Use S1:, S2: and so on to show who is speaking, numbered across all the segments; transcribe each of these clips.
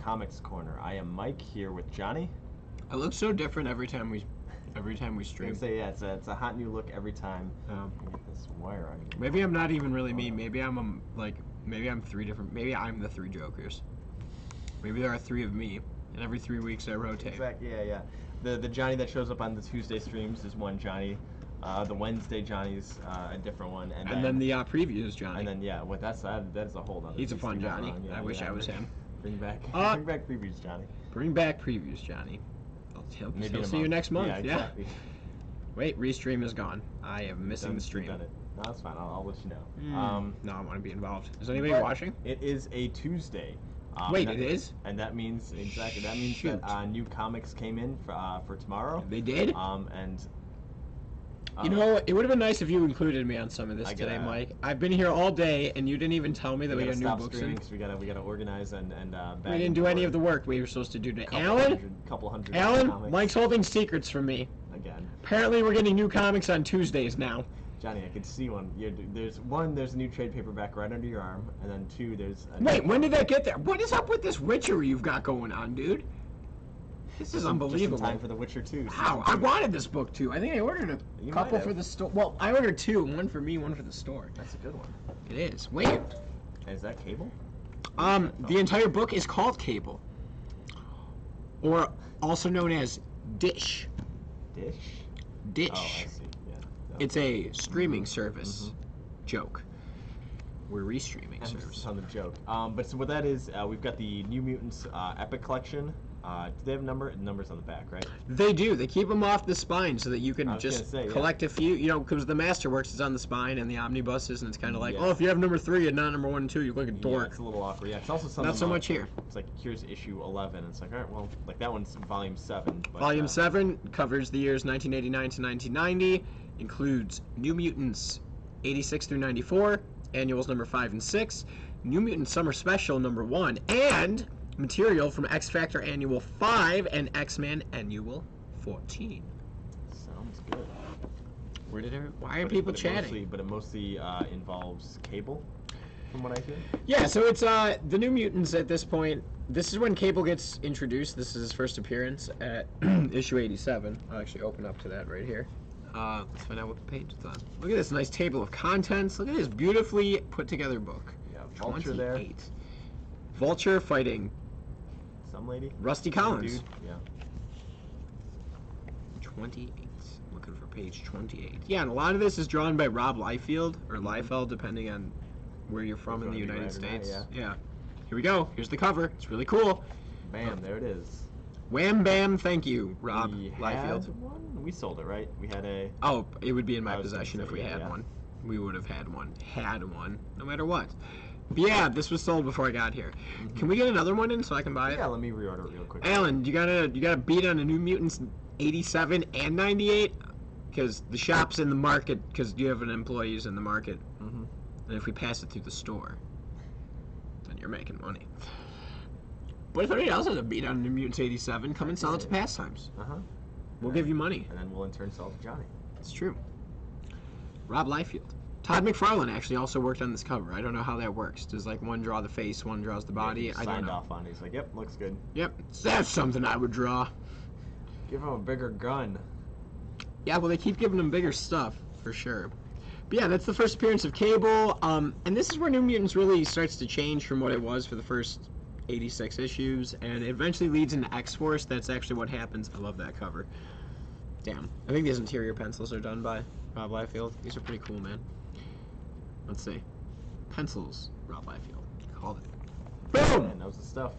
S1: Comics Corner. I am Mike here with Johnny.
S2: I look so different every time we stream.
S1: I say yeah, it's a hot new look every time. Get this wire on you.
S2: Maybe I'm not even really me. Maybe I'm maybe I'm three different. Maybe I'm the three Jokers. Maybe there are three of me, and every 3 weeks I rotate.
S1: Exactly. Yeah. The Johnny that shows up on the Tuesday streams is one Johnny. The Wednesday Johnny's a different one, and
S2: then the previews Johnny.
S1: And then that is a whole other.
S2: He's a fun Johnny. I wish I was him.
S1: Bring back previews, Johnny.
S2: Bring back previews, Johnny. He'll see you next month.
S1: Yeah, exactly.
S2: Yeah. Wait, restream is gone. I am missing the stream.
S1: Done it. No, that's fine. I'll let you know.
S2: No, I want to be involved. Is anybody watching?
S1: It is a Tuesday.
S2: Wait, it is?
S1: And that means that new comics came in for tomorrow.
S2: They did?
S1: And
S2: you know, it would have been nice if you included me on some of this today, Mike. I've been here all day, and you didn't even tell me that we got new books in.
S1: We gotta organize and
S2: we didn't do any of the work we were supposed to do today.
S1: Couple hundred.
S2: Alan, Mike's holding secrets from me.
S1: Again.
S2: Apparently, we're getting new comics on Tuesdays now.
S1: Johnny, I can see one. There's a new trade paperback right under your arm, and then two, there's.
S2: Wait, when did that get there? What is up with this Witcher you've got going on, dude? This is unbelievable.
S1: Just in time for The Witcher 2.
S2: Wow, I wanted this book too. I think I ordered a couple for the store. Well, I ordered two, one for me, one for the store.
S1: That's a good one.
S2: It is. Wait.
S1: Is that Cable?
S2: The entire book is called Cable, or also known as Dish.
S1: Dish.
S2: Dish.
S1: Oh, I see. Yeah.
S2: It's a streaming service. Joke. We're restreaming service.
S1: On the joke. But so what that is, we've got the New Mutants Epic Collection. Do they have numbers on the back, right?
S2: They do. They keep them off the spine so that you can just collect a few. You know, because the Masterworks is on the spine and the omnibuses, and it's kind of like, oh, if you have number 3 and not number 1 and 2, you look a dork.
S1: Yeah, it's a little awkward. Yeah, it's also something.
S2: Not so much here.
S1: It's like here's issue 11. It's like, all right, well, like that one's volume 7. But,
S2: volume 7 covers the years 1989 to 1990, includes New Mutants 86 through 94, annuals number 5 and 6, New Mutants Summer Special number 1, and material from X Factor Annual 5 and X-Men Annual 14.
S1: Sounds good.
S2: Why are people chatting?
S1: But it mostly involves Cable. from what I hear.
S2: Yeah, so it's the New Mutants at this point. This is when Cable gets introduced. This is his first appearance at issue 87. I'll actually open up to that right here. Let's find out what the page is on. Look at this nice table of contents. Look at this beautifully put together book.
S1: Yeah, Vulture 28. There.
S2: Vulture fighting
S1: some lady.
S2: Rusty Collins.
S1: Dude. Yeah.
S2: 28. Looking for page 28. Yeah, and a lot of this is drawn by Rob Liefeld or Liefeld, depending on where you're from in the United States. Yeah. Here we go. Here's the cover. It's really cool.
S1: Bam, there it is.
S2: Wham bam, thank you, Rob
S1: we
S2: Liefeld.
S1: Had one? We sold it, right? We had a...
S2: Oh, it would be in my possession if we had one. We would have had one. No matter what. But yeah, this was sold before I got here. Can we get another one in so I can buy it?
S1: Yeah, let me reorder it real quick.
S2: Alan, you got a beat on the New Mutants 87 and 98? Because the shop's in the market, because you have an employee who's in the market. And if we pass it through the store, then you're making money. But if anybody else has a beat on New Mutants 87, come and sell it to Pastimes. We'll give you money.
S1: And then we'll in turn sell it to Johnny.
S2: It's true. Rob Liefeld. Todd McFarlane actually also worked on this cover. I don't know how that works. Does like one draw the face, one draws the body?
S1: Yeah,
S2: I don't know.
S1: Signed off on it. He's like, yep, looks good.
S2: Yep, that's something I would draw.
S1: Give him a bigger gun.
S2: Yeah, well, they keep giving him bigger stuff, for sure. But yeah, that's the first appearance of Cable. And this is where New Mutants really starts to change from what it was for the first 86 issues. And it eventually leads into X-Force. That's actually what happens. I love that cover. Damn. I think these interior pencils are done by Rob Liefeld. These are pretty cool, man. Let's see. Pencils, Rob Liefeld. Called it. Boom!
S1: Man, knows the stuff.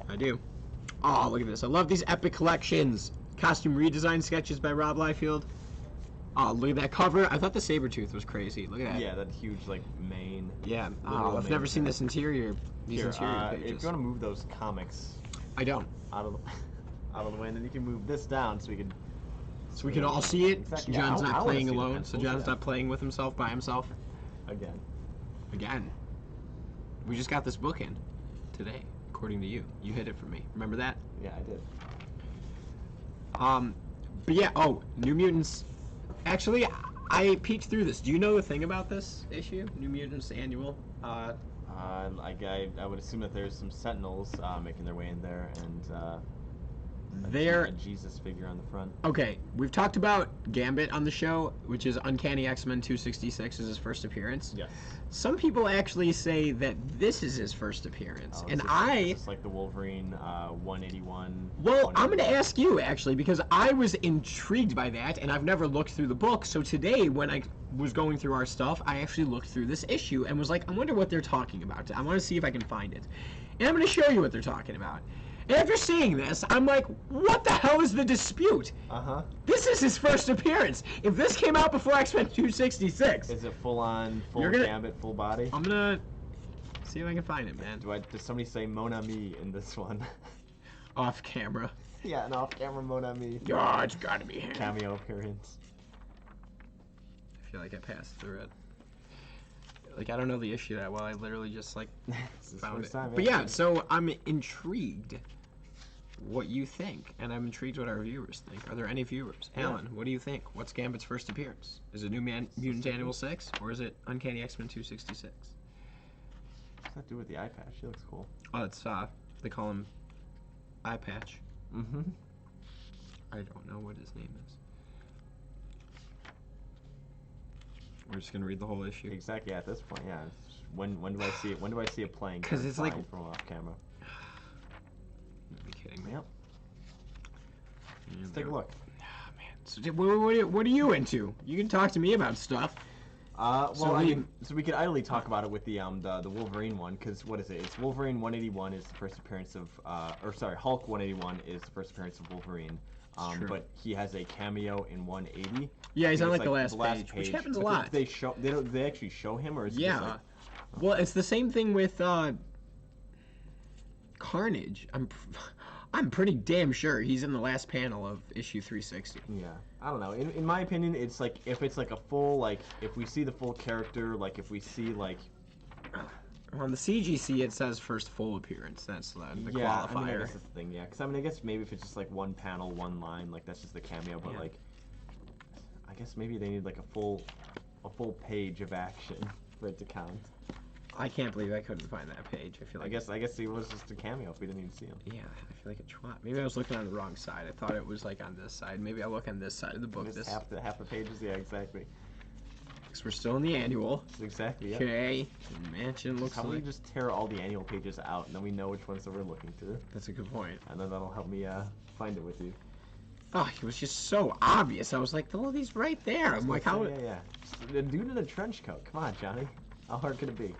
S2: I do. Oh, look at this. I love these epic collections. Costume redesign sketches by Rob Liefeld. Oh, look at that cover. I thought the Sabretooth was crazy. Look at that.
S1: Yeah, that huge, like, mane.
S2: Yeah. Oh, I've never seen this interior. These interior pages.
S1: If you want to move those comics...
S2: I don't.
S1: Out of the way, and then you can move this down so we can...
S2: So we can all see it?
S1: Exactly.
S2: So John's
S1: Yeah,
S2: not playing alone? So John's not playing with himself, by himself? Again. We just got this book in today, according to you. You hid it from me. Remember that?
S1: Yeah, I did.
S2: But yeah, New Mutants. Actually, I peeked through this. Do you know the thing about this issue? New Mutants Annual?
S1: I would assume that there's some Sentinels making their way in there, and a Jesus figure on the front.
S2: Okay, we've talked about Gambit on the show, which is Uncanny X-Men 266 is his first appearance.
S1: Yes.
S2: Some people actually say that this is his first appearance, and
S1: It's like the Wolverine 181.
S2: Well, I'm going to ask you actually, because I was intrigued by that, and I've never looked through the book. So today, when I was going through our stuff, I actually looked through this issue and was like, I wonder what they're talking about. I want to see if I can find it, and I'm going to show you what they're talking about. And after seeing this, I'm like, what the hell is the dispute? This is his first appearance. If this came out before X-Men 266...
S1: Is it full-on, Gambit, full body?
S2: I'm gonna see if I can find it, man.
S1: Does somebody say Mon Ami in this one?
S2: Off camera.
S1: Yeah, an off-camera Mon Ami.
S2: Oh, it's gotta be him.
S1: Cameo appearance.
S2: I feel like I passed through it. Like, I don't know the issue that well. I literally just, like, found it. But yeah, so I'm intrigued what you think, and I'm intrigued what our viewers think. Are there any viewers? Yeah. Alan, what do you think? What's Gambit's first appearance? Is it New Mutants Annual 6, or is it Uncanny X-Men 266?
S1: What's that do with the eye patch? She looks cool.
S2: Oh, it's, they call him Eye Patch. I don't know what his name is. We're just gonna read the whole issue.
S1: Exactly. At this point, yeah. When do I see it? When do I see it playing?
S2: Because it's like
S1: from off camera.
S2: You're kidding me.
S1: Yep. Let's take a look.
S2: Ah, man. So what are you into? You can talk to me about stuff.
S1: Well, so we could idly talk about it with the Wolverine one, because what is it? It's Wolverine 181 is the first appearance of, Hulk 181 is the first appearance of Wolverine. But he has a cameo in 180.
S2: Yeah, he's on like the last page, which happens a lot.
S1: They actually show him, or is it just like...
S2: Well, it's the same thing with Carnage. I'm pretty damn sure he's in the last panel of issue 360.
S1: Yeah, I don't know. In my opinion, it's like if it's like a full, like if we see the full character, like if we see like.
S2: On the CGC, it says first full appearance. That's the qualifier.
S1: I mean, I guess that's the thing. Yeah, because I mean, I guess maybe if it's just like one panel, one line, like that's just the cameo. But like, I guess maybe they need like a full page of action for it to count.
S2: I can't believe I couldn't find that page. I feel like
S1: I guess he was just a cameo if we didn't even see him.
S2: yeah, I feel like a twat. Maybe I was looking on the wrong side. I thought it was like on this side. Maybe I'll look on this side of the book.
S1: Just
S2: This
S1: half the pages, yeah, exactly.
S2: because we're still in the annual.
S1: That's exactly, yeah.
S2: Okay, mansion looks
S1: How about we
S2: like.
S1: just tear all the annual pages out, and then we know which ones that we're looking through,
S2: That's a good point.
S1: and then that'll help me find it with you.
S2: Oh, it was just so obvious. I was like, oh, he's right there. I'm like, how?
S1: Yeah. Just a dude in a trench coat. Come on, Johnny. How hard could it be?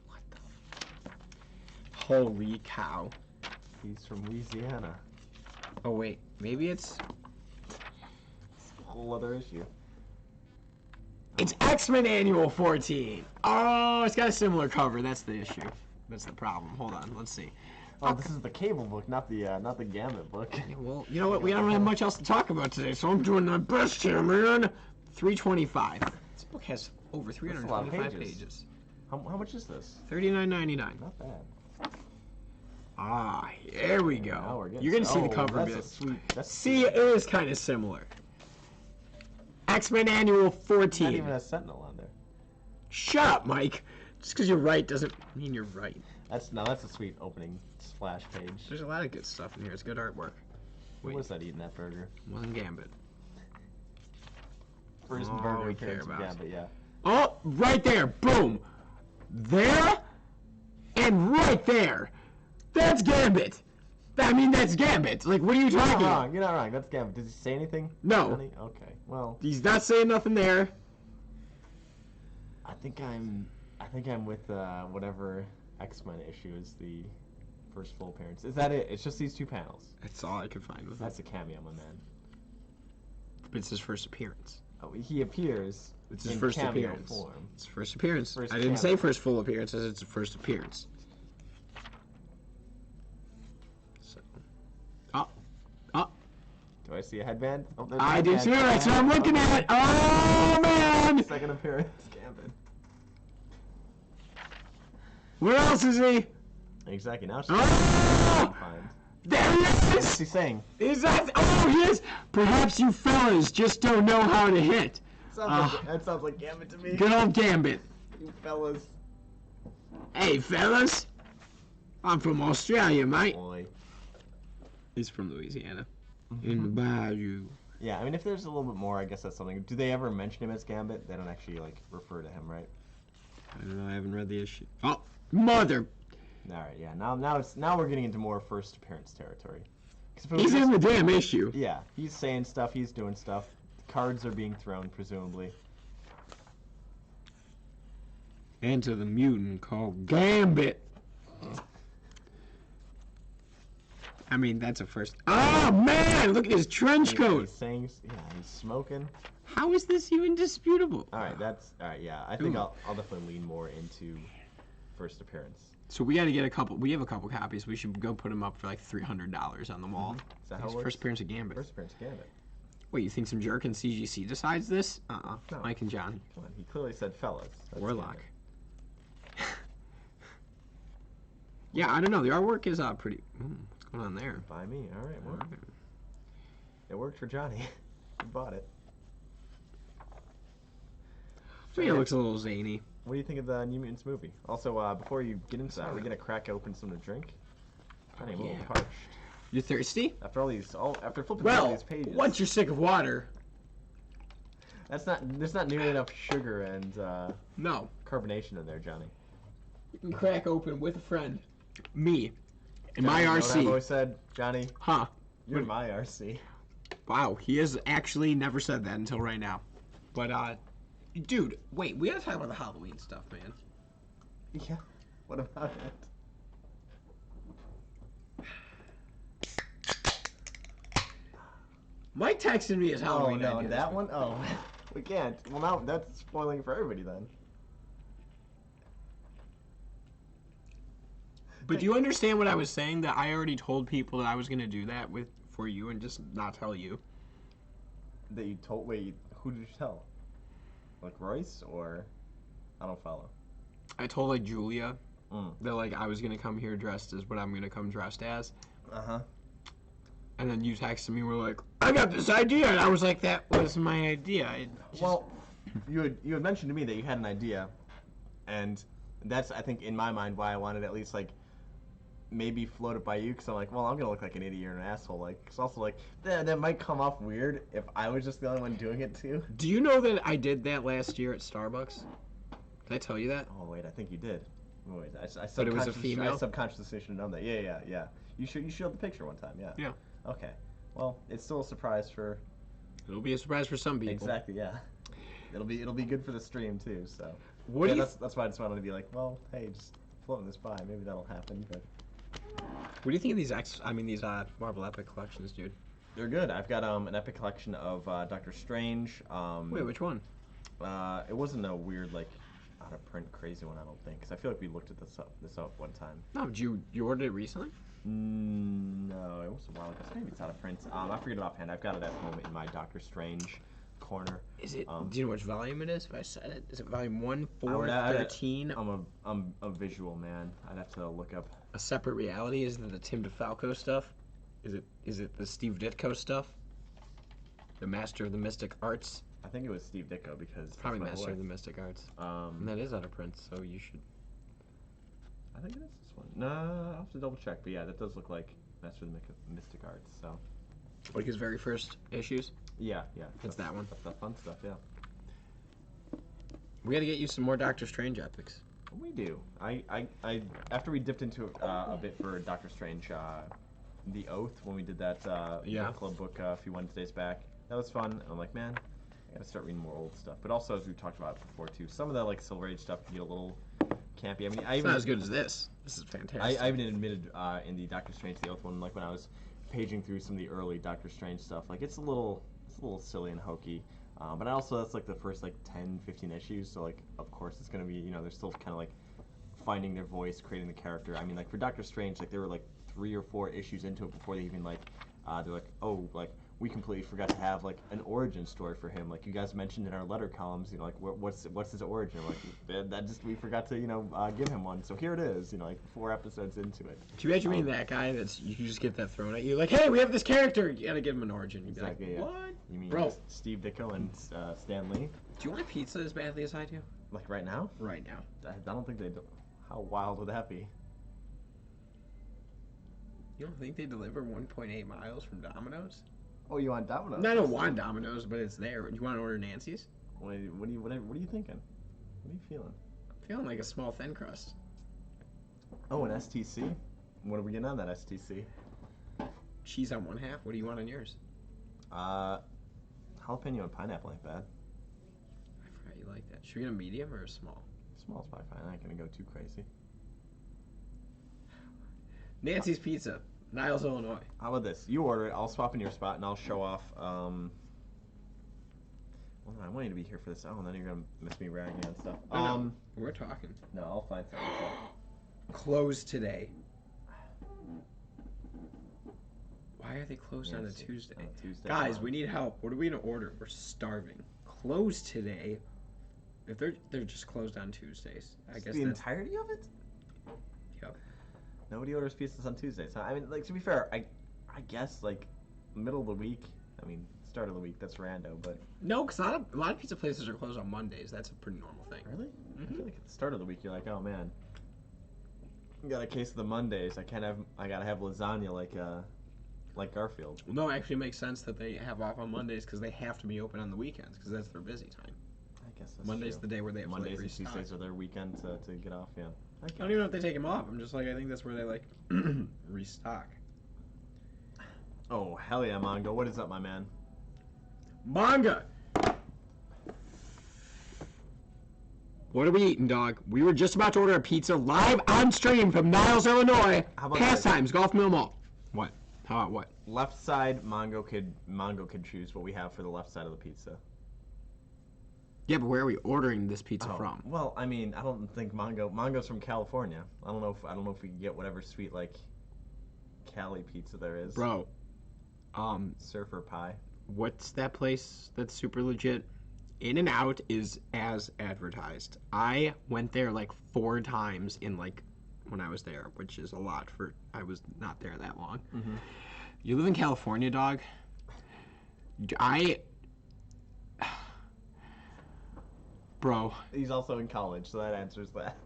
S2: What the? Holy cow!
S1: He's from Louisiana.
S2: Oh wait, maybe it's
S1: A whole other issue.
S2: X-Men Annual 14. Oh, it's got a similar cover. That's the issue. That's the problem. Hold on, let's see.
S1: Oh, this is the Cable book, not the Gambit book.
S2: Yeah, well, you know what? We don't have much else to talk about today, so I'm doing my best here, man. 325. This book has over 325 pages.
S1: How much is this?
S2: $39.99.
S1: Not bad.
S2: Ah, here we go.
S1: Now we're getting
S2: You're gonna see the
S1: oh,
S2: cover a
S1: that's
S2: bit.
S1: a sweet. That's
S2: See, it is kind of similar. X-Men Annual 14.
S1: Not even a Sentinel on there.
S2: Shut up, Mike. Just because you're right doesn't mean you're right.
S1: That's a sweet opening splash page.
S2: There's a lot of good stuff in here. It's good artwork.
S1: Who was that eating that burger?
S2: One Gambit.
S1: First
S2: Oh,
S1: burger
S2: we care
S1: appearance of
S2: about.
S1: Gambit, yeah.
S2: Oh, right there. Boom. There and right there. That's Gambit. I mean, that's Gambit. Like, what are you
S1: You're not
S2: talking about?
S1: wrong. You're not wrong. That's Gambit. Did he say anything?
S2: No.
S1: Johnny? Okay. Well,
S2: He's not saying nothing there.
S1: I think I'm with whatever X-Men issue is the first full appearance. Is that it? It's just these two panels.
S2: That's all I could find with
S1: That's
S2: it.
S1: a cameo, my man.
S2: But it's his first appearance.
S1: Oh, he appears.
S2: It's his
S1: in
S2: first
S1: cameo
S2: appearance.
S1: form.
S2: It's first appearance.
S1: First
S2: I didn't
S1: cameo.
S2: say first full appearance. I said it's a first appearance. So.
S1: Do I see a headband? Oh, there's a
S2: I do
S1: headband.
S2: too. That's what I'm looking at. Oh man!
S1: Second appearance, Gambit.
S2: Where else is he?
S1: Exactly. Now she's
S2: Oh!
S1: find.
S2: There he
S1: What's
S2: is!
S1: he saying?
S2: Is that? Oh, he is. Perhaps you fellas just don't know how to hit.
S1: That sounds like Gambit to me.
S2: Good old Gambit.
S1: You fellas.
S2: Hey, fellas. I'm from Australia, mate.
S1: Boy.
S2: He's from Louisiana. In the bayou.
S1: Yeah, I mean, if there's a little bit more, I guess that's something. Do they ever mention him as Gambit? They don't actually like refer to him, right?
S2: I don't know. I haven't read the issue. Oh, mother.
S1: All right, yeah. Now we're getting into more first appearance territory. 'Cause if it was
S2: He's
S1: just-
S2: in the damn issue.
S1: Yeah, he's saying stuff. He's doing stuff. Cards are being thrown, presumably.
S2: Enter the mutant called Gambit. I mean, that's a first. Oh man, look at his trench coat.
S1: He's saying, yeah, he's smoking.
S2: How is this even disputable?
S1: All right, all right. Yeah, I think
S2: Ooh.
S1: I'll definitely lean more into first appearance.
S2: So we got to get a couple. We have a couple copies. We should go put them up for like $300 on the wall.
S1: Is that how it works?
S2: First appearance of Gambit.
S1: First appearance, Gambit.
S2: Wait, you think some jerk in CGC decides this?
S1: No.
S2: Mike and John.
S1: Come on, he clearly said fellas. That's
S2: Warlock.
S1: Gambit.
S2: Yeah, I don't know. The artwork is pretty. What's going on there?
S1: By me. All right, well, it worked for Johnny. He bought it.
S2: So yeah, it looks a little zany.
S1: What do you think of the New Mutants movie? Also, before you get into that, are we gonna crack open some to drink? Johnny, I'm a little
S2: Yeah.
S1: parched.
S2: You thirsty?
S1: After after flipping through all
S2: Well,
S1: these pages.
S2: once you're sick of water,
S1: There's not nearly enough sugar and
S2: no.
S1: carbonation in there, Johnny.
S2: You can crack open with a friend. Me. In my
S1: Johnny, you know what I've
S2: RC.
S1: always said, Johnny,
S2: Huh.
S1: you're my RC.
S2: Wow, he has actually never said that until right now. But, dude, wait, we gotta talk about the Halloween stuff, man.
S1: Yeah. What about it?
S2: Mike texted me his
S1: Oh
S2: Halloween
S1: no,
S2: ideas.
S1: that one? Oh, we can't. Well, now that's spoiling for everybody then.
S2: But do you understand what I was saying? That I already told people that I was gonna do that for you and just not tell you.
S1: That you told? Wait, who did you tell? Like Royce or? I don't follow.
S2: I told like Julia
S1: Mm.
S2: that like I was gonna come here dressed as what I'm gonna come dressed as.
S1: Uh huh.
S2: And then you texted me, were like, I got this idea, and I was like, that was my idea.
S1: Well, you had mentioned to me that you had an idea, and that's, I think, in my mind, why I wanted at least, like, maybe float it by you, because I'm like, well, I'm going to look like an idiot or an asshole. Like, it's also like, that might come off weird if I was just the only one doing it, too.
S2: Do you know that I did that last year at Starbucks? Did I tell you that?
S1: Oh, wait, I think you did. Wait,
S2: But it was a female?
S1: I subconsciously should have known that. Yeah. You showed the picture one time, yeah.
S2: Yeah.
S1: Okay. Well, it's still a surprise for...
S2: It'll be a surprise for some people.
S1: Exactly, yeah. It'll be good for the stream, too, so...
S2: What do you...
S1: That's why I just wanted to be like, well, hey, just floating this by. Maybe that'll happen, but...
S2: What do you think of these Marvel Epic collections, dude?
S1: They're good. I've got an Epic collection of Doctor Strange.
S2: Wait, which one?
S1: It wasn't a weird, like, out of print crazy one, I don't think, because I feel like we looked at this up one time.
S2: No, did you ordered it recently?
S1: No, it was a while ago. So maybe it's out of print. I forget it offhand. I've got it at home in my Doctor Strange corner.
S2: Is it? Do you know which volume it is? If I said it, is it volume 1, 4, 13?
S1: I'm a visual man. I'd have to look up.
S2: A Separate Reality? Is it the Tim DeFalco stuff? Is it the Steve Ditko stuff? The Master of the Mystic Arts?
S1: I think it was Steve Ditko because
S2: Probably Master of the Mystic Arts. And that is out of print, so you should.
S1: I think it is this one. No, I'll have to double check. But yeah, that does look like Master of the Mystic Arts. So.
S2: Like his very first issues?
S1: Yeah.
S2: It's that one.
S1: That's that fun stuff. Yeah.
S2: We got to get you some more Doctor Strange epics.
S1: We do. I after we dipped into it a bit for Doctor Strange, The Oath, when we did that club book a few Wednesdays back, that was fun. And I'm like, man, I gotta start reading more old stuff. But also, as we talked about before too, some of that like Silver Age stuff can get a little campy. I mean,
S2: it's not as good as this. This is fantastic.
S1: I even admitted in the Doctor Strange The Oath one, like when I was paging through some of the early Doctor Strange stuff, like it's a little silly and hokey. But also that's like the first like 10, 15 issues, so like of course it's gonna be, they're still kind of like finding their voice, creating the character. I mean, like for Doctor Strange, like there were like 3 or 4 issues into it before they even like they're like, oh, like we completely forgot to have like an origin story for him. Like you guys mentioned in our letter columns, like what's his origin? Like that just we forgot to give him one. So here it is, like 4 episodes into it.
S2: Do you imagine being that guy you just get that thrown at you? Like, hey, we have this character. You gotta give him an origin. You'd
S1: exactly.
S2: Be like,
S1: yeah.
S2: What?
S1: You mean
S2: Bro.
S1: Steve Ditko and Stan Lee?
S2: Do you want a pizza as badly as I do?
S1: Like right now?
S2: Right now.
S1: I don't think they do. How wild would that be?
S2: You don't think they deliver 1.8 miles from Domino's?
S1: Oh, you want Domino's?
S2: No, I don't want Domino's, but it's there. Do you want to order Nancy's?
S1: What are you thinking? What are you feeling?
S2: I'm feeling like a small thin crust.
S1: Oh, an STC? What are we getting on that STC?
S2: Cheese on one half. What do you want on yours?
S1: Jalapeno and pineapple ain't bad.
S2: I forgot you like that. Should we get a medium or a small?
S1: Small's probably fine. I ain't gonna go too crazy.
S2: Nancy's Pizza, Niles, Illinois.
S1: How about this? You order it. I'll swap in your spot and I'll show off. Well, I want you to be here for this. Oh, then you're gonna miss me ragging on stuff.
S2: No, we're talking.
S1: No, I'll find something.
S2: Closed today. Why are they closed on a Tuesday? Guys, we need help. What are we gonna order? We're starving. Closed today. If they're just closed on Tuesdays, I guess
S1: the entirety of it.
S2: Yep.
S1: Nobody orders pizzas on Tuesdays. I mean, like to be fair, I guess like middle of the week. I mean, start of the week. That's rando, but
S2: no, because a lot of pizza places are closed on Mondays. That's a pretty normal thing.
S1: Really? I feel like at the start of the week, you're like, oh man, I got a case of the Mondays. I gotta have lasagna like Garfield.
S2: Well, no, it actually makes sense that they have off on Mondays because they have to be open on the weekends because that's their busy time.
S1: I guess that's
S2: Monday's
S1: true.
S2: the day where they have
S1: Mondays
S2: to, like,
S1: and Tuesdays are their weekend to get off. Yeah.
S2: I don't even know if they take them off. I'm just like, I think that's where they like restock.
S1: Oh hell yeah, Mongo! What is up, my man?
S2: Manga. What are we eating, dog? We were just about to order a pizza live on stream from Niles, Illinois. Pastimes, Golf Mill Mall. What? How about what?
S1: Left side, Mongo could choose what we have for the left side of the pizza.
S2: Yeah, but where are we ordering this pizza from?
S1: Well, I mean, I don't think Mongo's from California. I don't know if we can get whatever sweet like Cali pizza there is.
S2: Bro,
S1: Surfer Pie.
S2: What's that place that's super legit? In and Out is as advertised. I went there like 4 times in like when I was there, which is a lot for I was not there that long.
S1: Mm-hmm.
S2: You live in California, dog. Bro.
S1: He's also in college, so that answers that.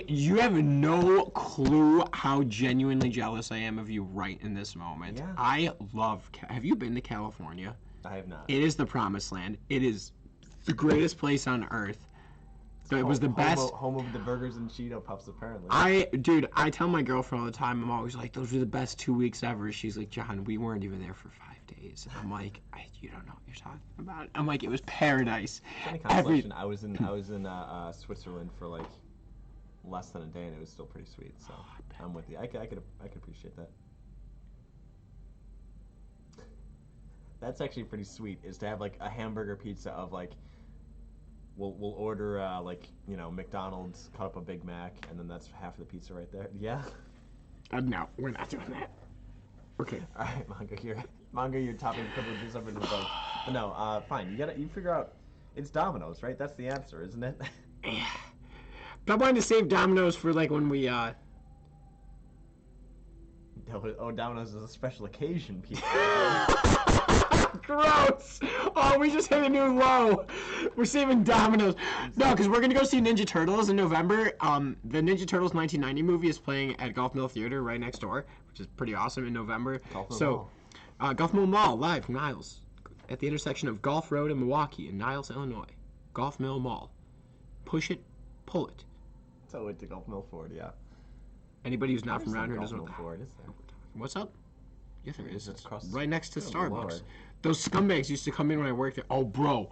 S2: You have no clue how genuinely jealous I am of you right in this moment.
S1: Yeah.
S2: I love, have you been to California?
S1: I have not.
S2: It is the promised land. It is the greatest place on earth. It was the best.
S1: Home of the burgers and Cheeto Puffs, apparently.
S2: I tell my girlfriend all the time, I'm always like, those were the best 2 weeks ever. She's like, John, we weren't even there for 5 days. And I'm like, you don't know what you're talking about. I'm like, it was paradise.
S1: Any consolation, I was in Switzerland for like less than a day, and it was still pretty sweet. So I'm with you. I could appreciate that. That's actually pretty sweet. Is to have like a hamburger pizza of like. We'll order like McDonald's, cut up a Big Mac, and then that's half of the pizza right there. Yeah.
S2: No, we're not doing that. Okay.
S1: All right, Manga, you're topping privileges over the bug. But no, fine. You figure out. It's Domino's, right? That's the answer, isn't it?
S2: But I wanted to save Domino's for like when we
S1: Domino's is a special occasion pizza.
S2: Gross! Oh, we just hit a new low. We're saving Domino's. No, because we're gonna go see Ninja Turtles in November. The Ninja Turtles 1990 movie is playing at Golf Mill Theater right next door, which is pretty awesome in November. Golf Mill Mall live from Niles at the intersection of Golf Road and Milwaukee in Niles, Illinois. Golf Mill Mall. Push it, pull it.
S1: So it to Golf Mill Ford, yeah.
S2: Anybody who's not from around here
S1: doesn't
S2: know
S1: what the Ford is there.
S2: What's up? Yeah, there is.
S1: It's across
S2: right next to Starbucks.
S1: Lord.
S2: Those scumbags used to come in when I worked there. Oh, bro,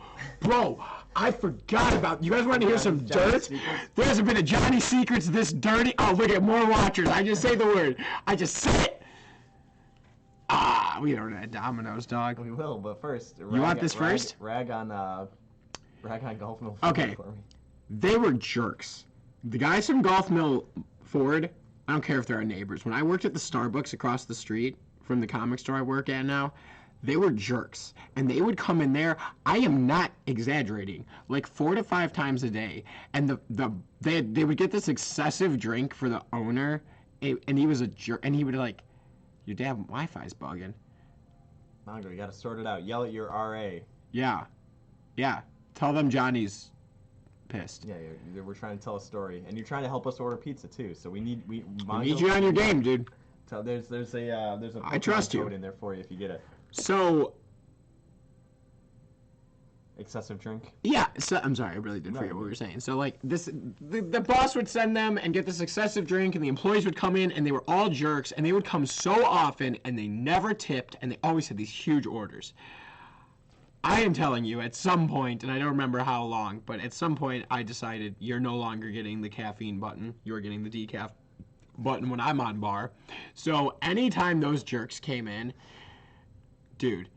S2: I forgot about. You guys want to hear some dirt? There hasn't been a Johnny Secrets this dirty. Oh, look at more watchers. I just say the word. I just say it. We don't have Domino's, dog.
S1: We will, but first.
S2: You want this first?
S1: Rag on Golf Mill Ford.
S2: Okay.
S1: For me.
S2: They were jerks. The guys from Golf Mill Ford. I don't care if they're our neighbors. When I worked at the Starbucks across the street from the comic store I work at now, they were jerks. And they would come in there, I am not exaggerating, like 4 to 5 times a day. And they would get this excessive drink for the owner, and he was a jerk. And he would like, your damn Wi-Fi's bugging.
S1: Mongo, you gotta sort it out. Yell at your RA.
S2: Yeah. Tell them Johnny's pissed.
S1: Yeah, we're trying to tell a story, and you're trying to help us order pizza too. So we need
S2: you on your game, dude.
S1: So there's a
S2: I trust you.
S1: code in there for you if you get it.
S2: So
S1: excessive drink.
S2: Yeah. So I'm sorry, I really did forget what we were saying. So like this, the boss would send them and get this excessive drink, and the employees would come in, and they were all jerks, and they would come so often, and they never tipped, and they always had these huge orders. I am telling you, at some point, and I don't remember how long, but at some point I decided you're no longer getting the caffeine button. You're getting the decaf button when I'm on bar. So anytime those jerks came in, dude,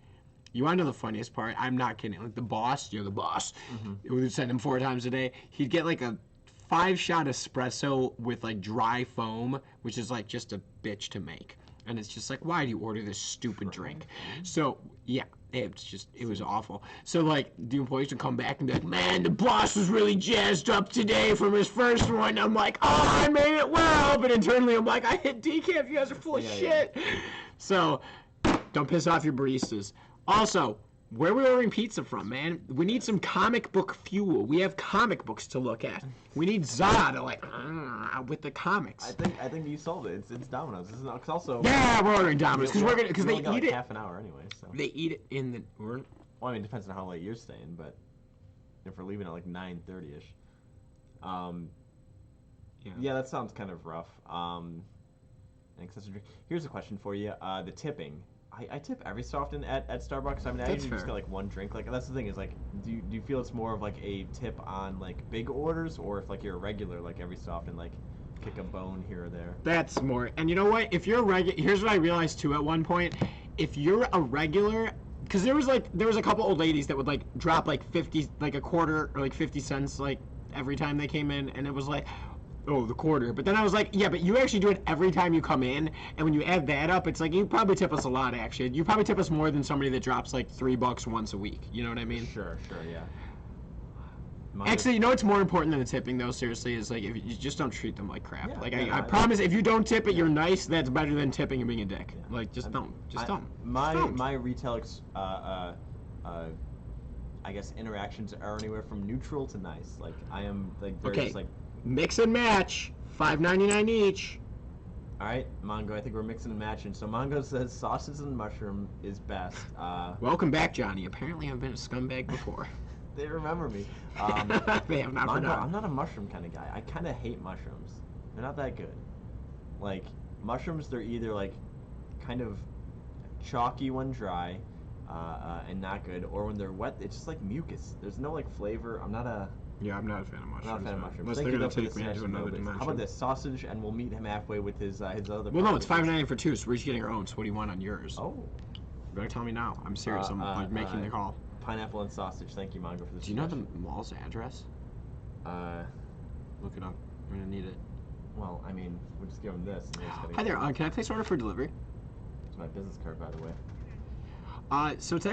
S2: you want to know the funniest part? I'm not kidding. Like the boss, you're the boss. Mm-hmm. We would send him 4 times a day. He'd get like a 5-shot espresso with like dry foam, which is like just a bitch to make. And it's just like, why do you order this stupid drink? So, yeah, it was awful. So, like, the employees would come back and be like, man, the boss was really jazzed up today from his first one. I'm like, oh, I made it well. But internally, I'm like, I hit decaf. You guys are full of shit. Yeah. So, don't piss off your baristas. Also, where are we ordering pizza from, man? We need some comic book fuel. We have comic books to look at. We need Zod to like with the comics.
S1: I think you sold it. It's Domino's. It's also.
S2: Yeah, we're ordering Domino's because they eat
S1: like
S2: it.
S1: Half an hour anyway. So.
S2: They eat it in the.
S1: Well, I mean, it depends on how late you're staying, but if we're leaving at like 9:30ish. Yeah, that sounds kind of rough. Here's a question for you. The tipping. I tip every so often at Starbucks. I mean, I usually just get like one drink. Like that's the thing is like, do you feel it's more of like a tip on like big orders, or if like you're a regular, like every so often like kick a bone here or there?
S2: That's more. And you know what? If you're a regular, here's what I realized too at one point. If you're a regular, because there was a couple old ladies that would like drop like 50, like a quarter or like 50 cents like every time they came in, and it was like, oh, the quarter. But then I was like, yeah, but you actually do it every time you come in, and when you add that up, it's like you probably tip us a lot, actually. You probably tip us more than somebody that drops like $3 once a week. You know what I mean?
S1: Sure, yeah.
S2: Actually, you know what's more important than the tipping, though, seriously, is like if you just don't treat them like crap.
S1: Yeah,
S2: like I promise, if you don't tip it, you're nice. That's better than tipping and being a dick. Yeah. Like just don't.
S1: My retail I guess interactions are anywhere from neutral to nice. Like I am like they're
S2: Okay.
S1: just like,
S2: Mix and match. $5.99 each.
S1: all right, Mongo. I think we're mixing and matching. So Mongo says sausage and mushroom is best.
S2: Welcome back, Johnny. Apparently, I've been a scumbag before.
S1: They remember me.
S2: They have not
S1: Mongo,
S2: forgotten.
S1: I'm not a mushroom kind of guy. I kind of hate mushrooms. They're not that good. Like mushrooms, they're either like kind of chalky when dry, and not good, or when they're wet, it's just like mucus. There's no like flavor. I'm not a
S2: Yeah, I'm not a fan of mushrooms.
S1: I'm not a fan of mushrooms.
S2: Unless
S1: Thank
S2: they're
S1: you,
S2: gonna
S1: though, for
S2: take
S1: the
S2: me into
S1: suggestion,
S2: another
S1: though.
S2: dimension.
S1: How about this sausage, and we'll meet him halfway with his other.
S2: Well, no, it's
S1: propositions.
S2: $5.99 for two, so we're just getting our own. So what do you want on yours?
S1: Oh,
S2: You better tell me now. I'm serious. I'm like making the call.
S1: pineapple and sausage. Thank you, Mongo, for the
S2: Do you know the
S1: suggestion.
S2: mall's address? Look it up. We're gonna need it.
S1: Well, I mean, we'll just give him this. And we're just gonna
S2: Hi there. Can I place an order for delivery?
S1: It's my business card, by the way.
S2: So it's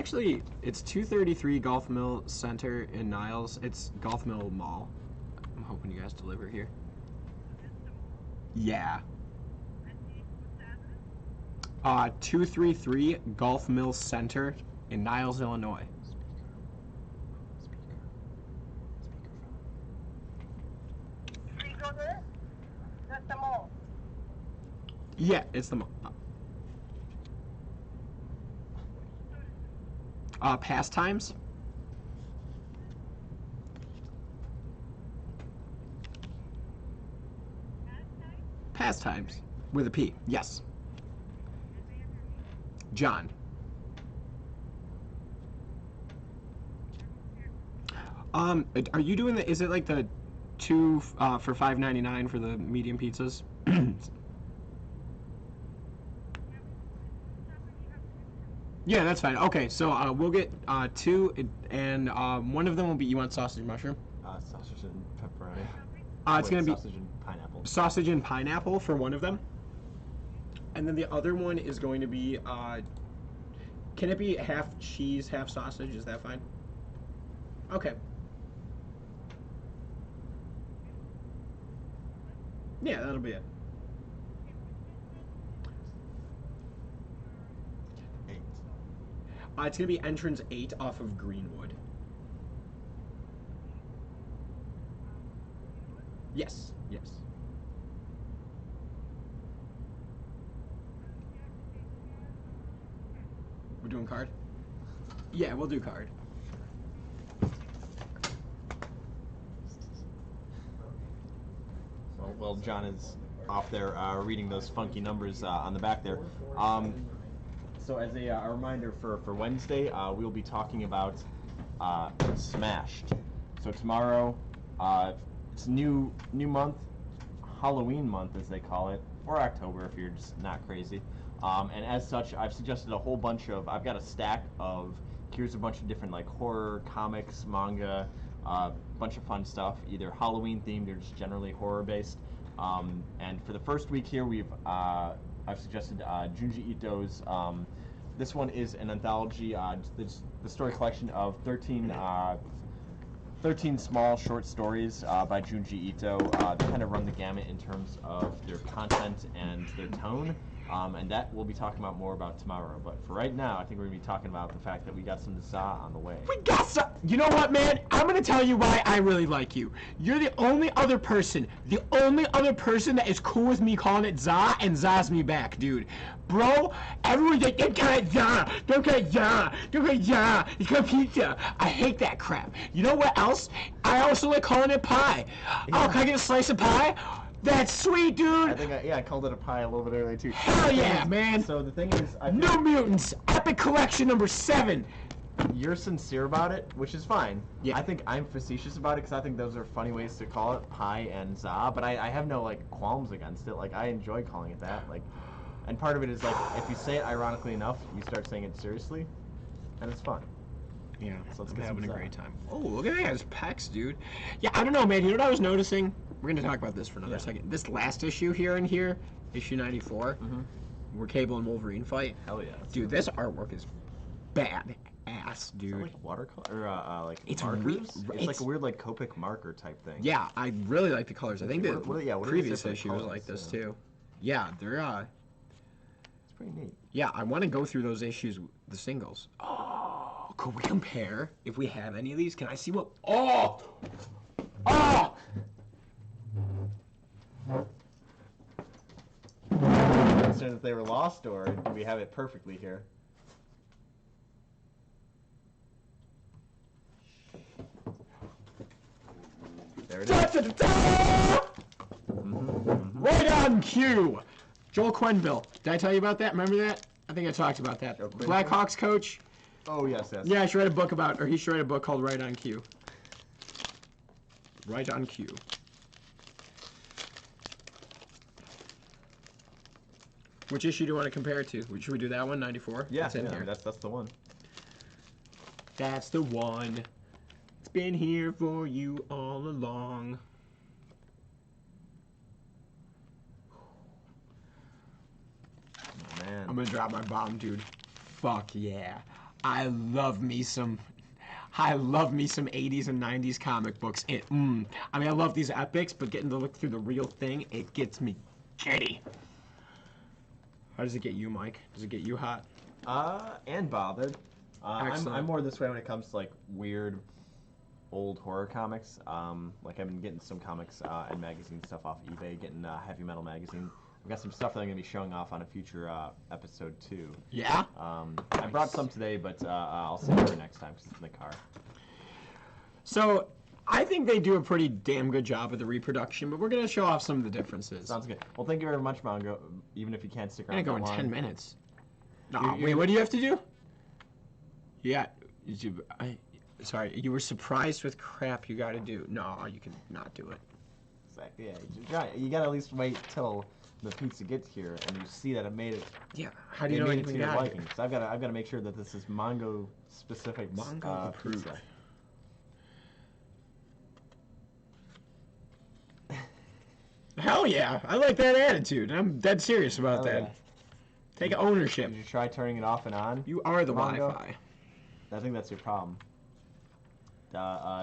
S2: 233 Golf Mill Center in Niles. It's Golf Mill Mall. I'm hoping you guys deliver here. Yeah. 233 Golf Mill Center in Niles, Illinois.
S3: That's the mall.
S2: Yeah, it's the mall. Pastimes. Pastimes with a P. Yes. John. Are you doing the? Is it like the two for $5.99 for the medium pizzas? Yeah, that's fine. Okay, so we'll get two, and one of them will be. You want sausage and mushroom?
S1: Sausage and pepperoni.
S2: It's gonna be
S1: sausage and pineapple.
S2: sausage and pineapple for one of them, and then the other one is going to be. Can it be half cheese, half sausage? Is that fine? Okay. Yeah, that'll be it.
S1: 8.
S2: It's gonna be entrance 8 off of Greenwood. Yes, yes. We're doing card? Yeah, we'll do card.
S1: Well, John is off there reading those funky numbers on the back there. So as a reminder for Wednesday, we'll be talking about Smashed. So tomorrow, it's new month, Halloween month as they call it, or October if you're just not crazy. And as such, I've suggested a whole bunch of. I've got a stack of. Here's a bunch of different like horror, comics, manga, bunch of fun stuff, either Halloween themed or just generally horror based. And for the first week here, I've suggested Junji Ito's. This one is an anthology, the story collection of 13 small short stories by Junji Ito. They kind of run the gamut in terms of their content and their tone. And that we'll be talking about more about tomorrow. But for right now, I think we're going to be talking about the fact that we got some za on the way.
S2: We got some. You know what, man? I'm gonna tell you why I really like you. You're the only other person that is cool with me calling it za and za's me back, dude. Bro, everyone's like, don't call it za, don't call it za, don't call it za, it's called pizza. I hate that crap. You know what else? I also like calling it pie. Oh, can I get a slice of pie? That's sweet, dude.
S1: I think I called it a pie a little bit earlier too.
S2: Hell yeah, man.
S1: So the thing is,
S2: New Mutants, Epic Collection number 7.
S1: you're sincere about it, which is fine.
S2: Yeah.
S1: I think I'm facetious about it because I think those are funny ways to call it, pie and za. But I have no like qualms against it. Like I enjoy calling it that. Like, and part of it is like if you say it ironically enough, you start saying it seriously, and it's fun.
S2: Yeah,
S1: So let's
S2: I'm
S1: get
S2: having a
S1: some
S2: great
S1: za.
S2: time. Oh, look at that guy's pecs, dude. Yeah, I don't know, man. You know what I was noticing? We're going to talk about this for another second. This last issue here, issue 94, where Cable and Wolverine fight.
S1: Hell yeah.
S2: Dude, this artwork is bad ass,
S1: Is
S2: dude.
S1: that like watercolor or like
S2: It's
S1: markers?
S2: re-
S1: It's
S2: it's-
S1: like a weird like Copic marker type thing.
S2: Yeah, I really like the colors. I think the
S1: What are these
S2: previous
S1: different
S2: issue was
S1: colors?
S2: like this
S1: Yeah.
S2: too. Yeah, they're
S1: It's pretty neat.
S2: yeah, I want to go through those issues, the singles. Oh, could we compare if we have any of these? Can I see what? Oh! Oh!
S1: Concerned if they were lost, or do we have it perfectly here? There it is.
S2: Right on cue. Joel Quenneville. Did I tell you about that? Remember that? I think I talked about that.
S1: Joel Quenneville?
S2: Blackhawks coach.
S1: Oh, yes, yes.
S2: Yeah, I should write a book about, or he should write a book called Right on Cue. Right on Cue. Which issue do you want to compare it to? Should we do that one, 94?
S1: Yeah,
S2: It's in here.
S1: that's the one.
S2: That's the one. It's been here for you all along.
S1: Oh, man.
S2: I'm gonna drop my bomb, dude. Fuck yeah. I love me some 80s and 90s comic books. I mean, I love these epics, but getting to look through the real thing, it gets me giddy. How does it get you, Mike? Does it get you hot?
S1: And bothered.
S2: Excellent.
S1: I'm more this way when it comes to like weird, old horror comics. Like I've been getting some comics and magazine stuff off eBay. Getting Heavy Metal magazine. I've got some stuff that I'm gonna be showing off on a future episode too.
S2: Yeah.
S1: I brought some today, but I'll save it for next time because it's in the car.
S2: So I think they do a pretty damn good job of the reproduction, but we're gonna show off some of the differences.
S1: Sounds good. Well, thank you very much, Mongo. Even if you can't stick
S2: I'm
S1: around
S2: gonna go
S1: that
S2: in
S1: long.
S2: 10 minutes. No,
S1: You-
S2: wait, what do you have to do? Yeah, sorry, you were surprised with crap you gotta do. No, you can not do it.
S1: Exactly. Yeah, you gotta at least wait till the pizza gets here and you see that it made it.
S2: Yeah, how do you
S1: It
S2: know
S1: made it to
S2: anything
S1: your
S2: got
S1: liking. So I've got to make sure that this is Mongo specific.
S2: Mongo approved.
S1: Pizza.
S2: Hell yeah, I like that attitude. I'm dead serious about
S1: Hell
S2: that.
S1: yeah.
S2: Take ownership.
S1: Did you try turning it off and on?
S2: You are the
S1: Mongo?
S2: Wi-Fi.
S1: I think that's your problem.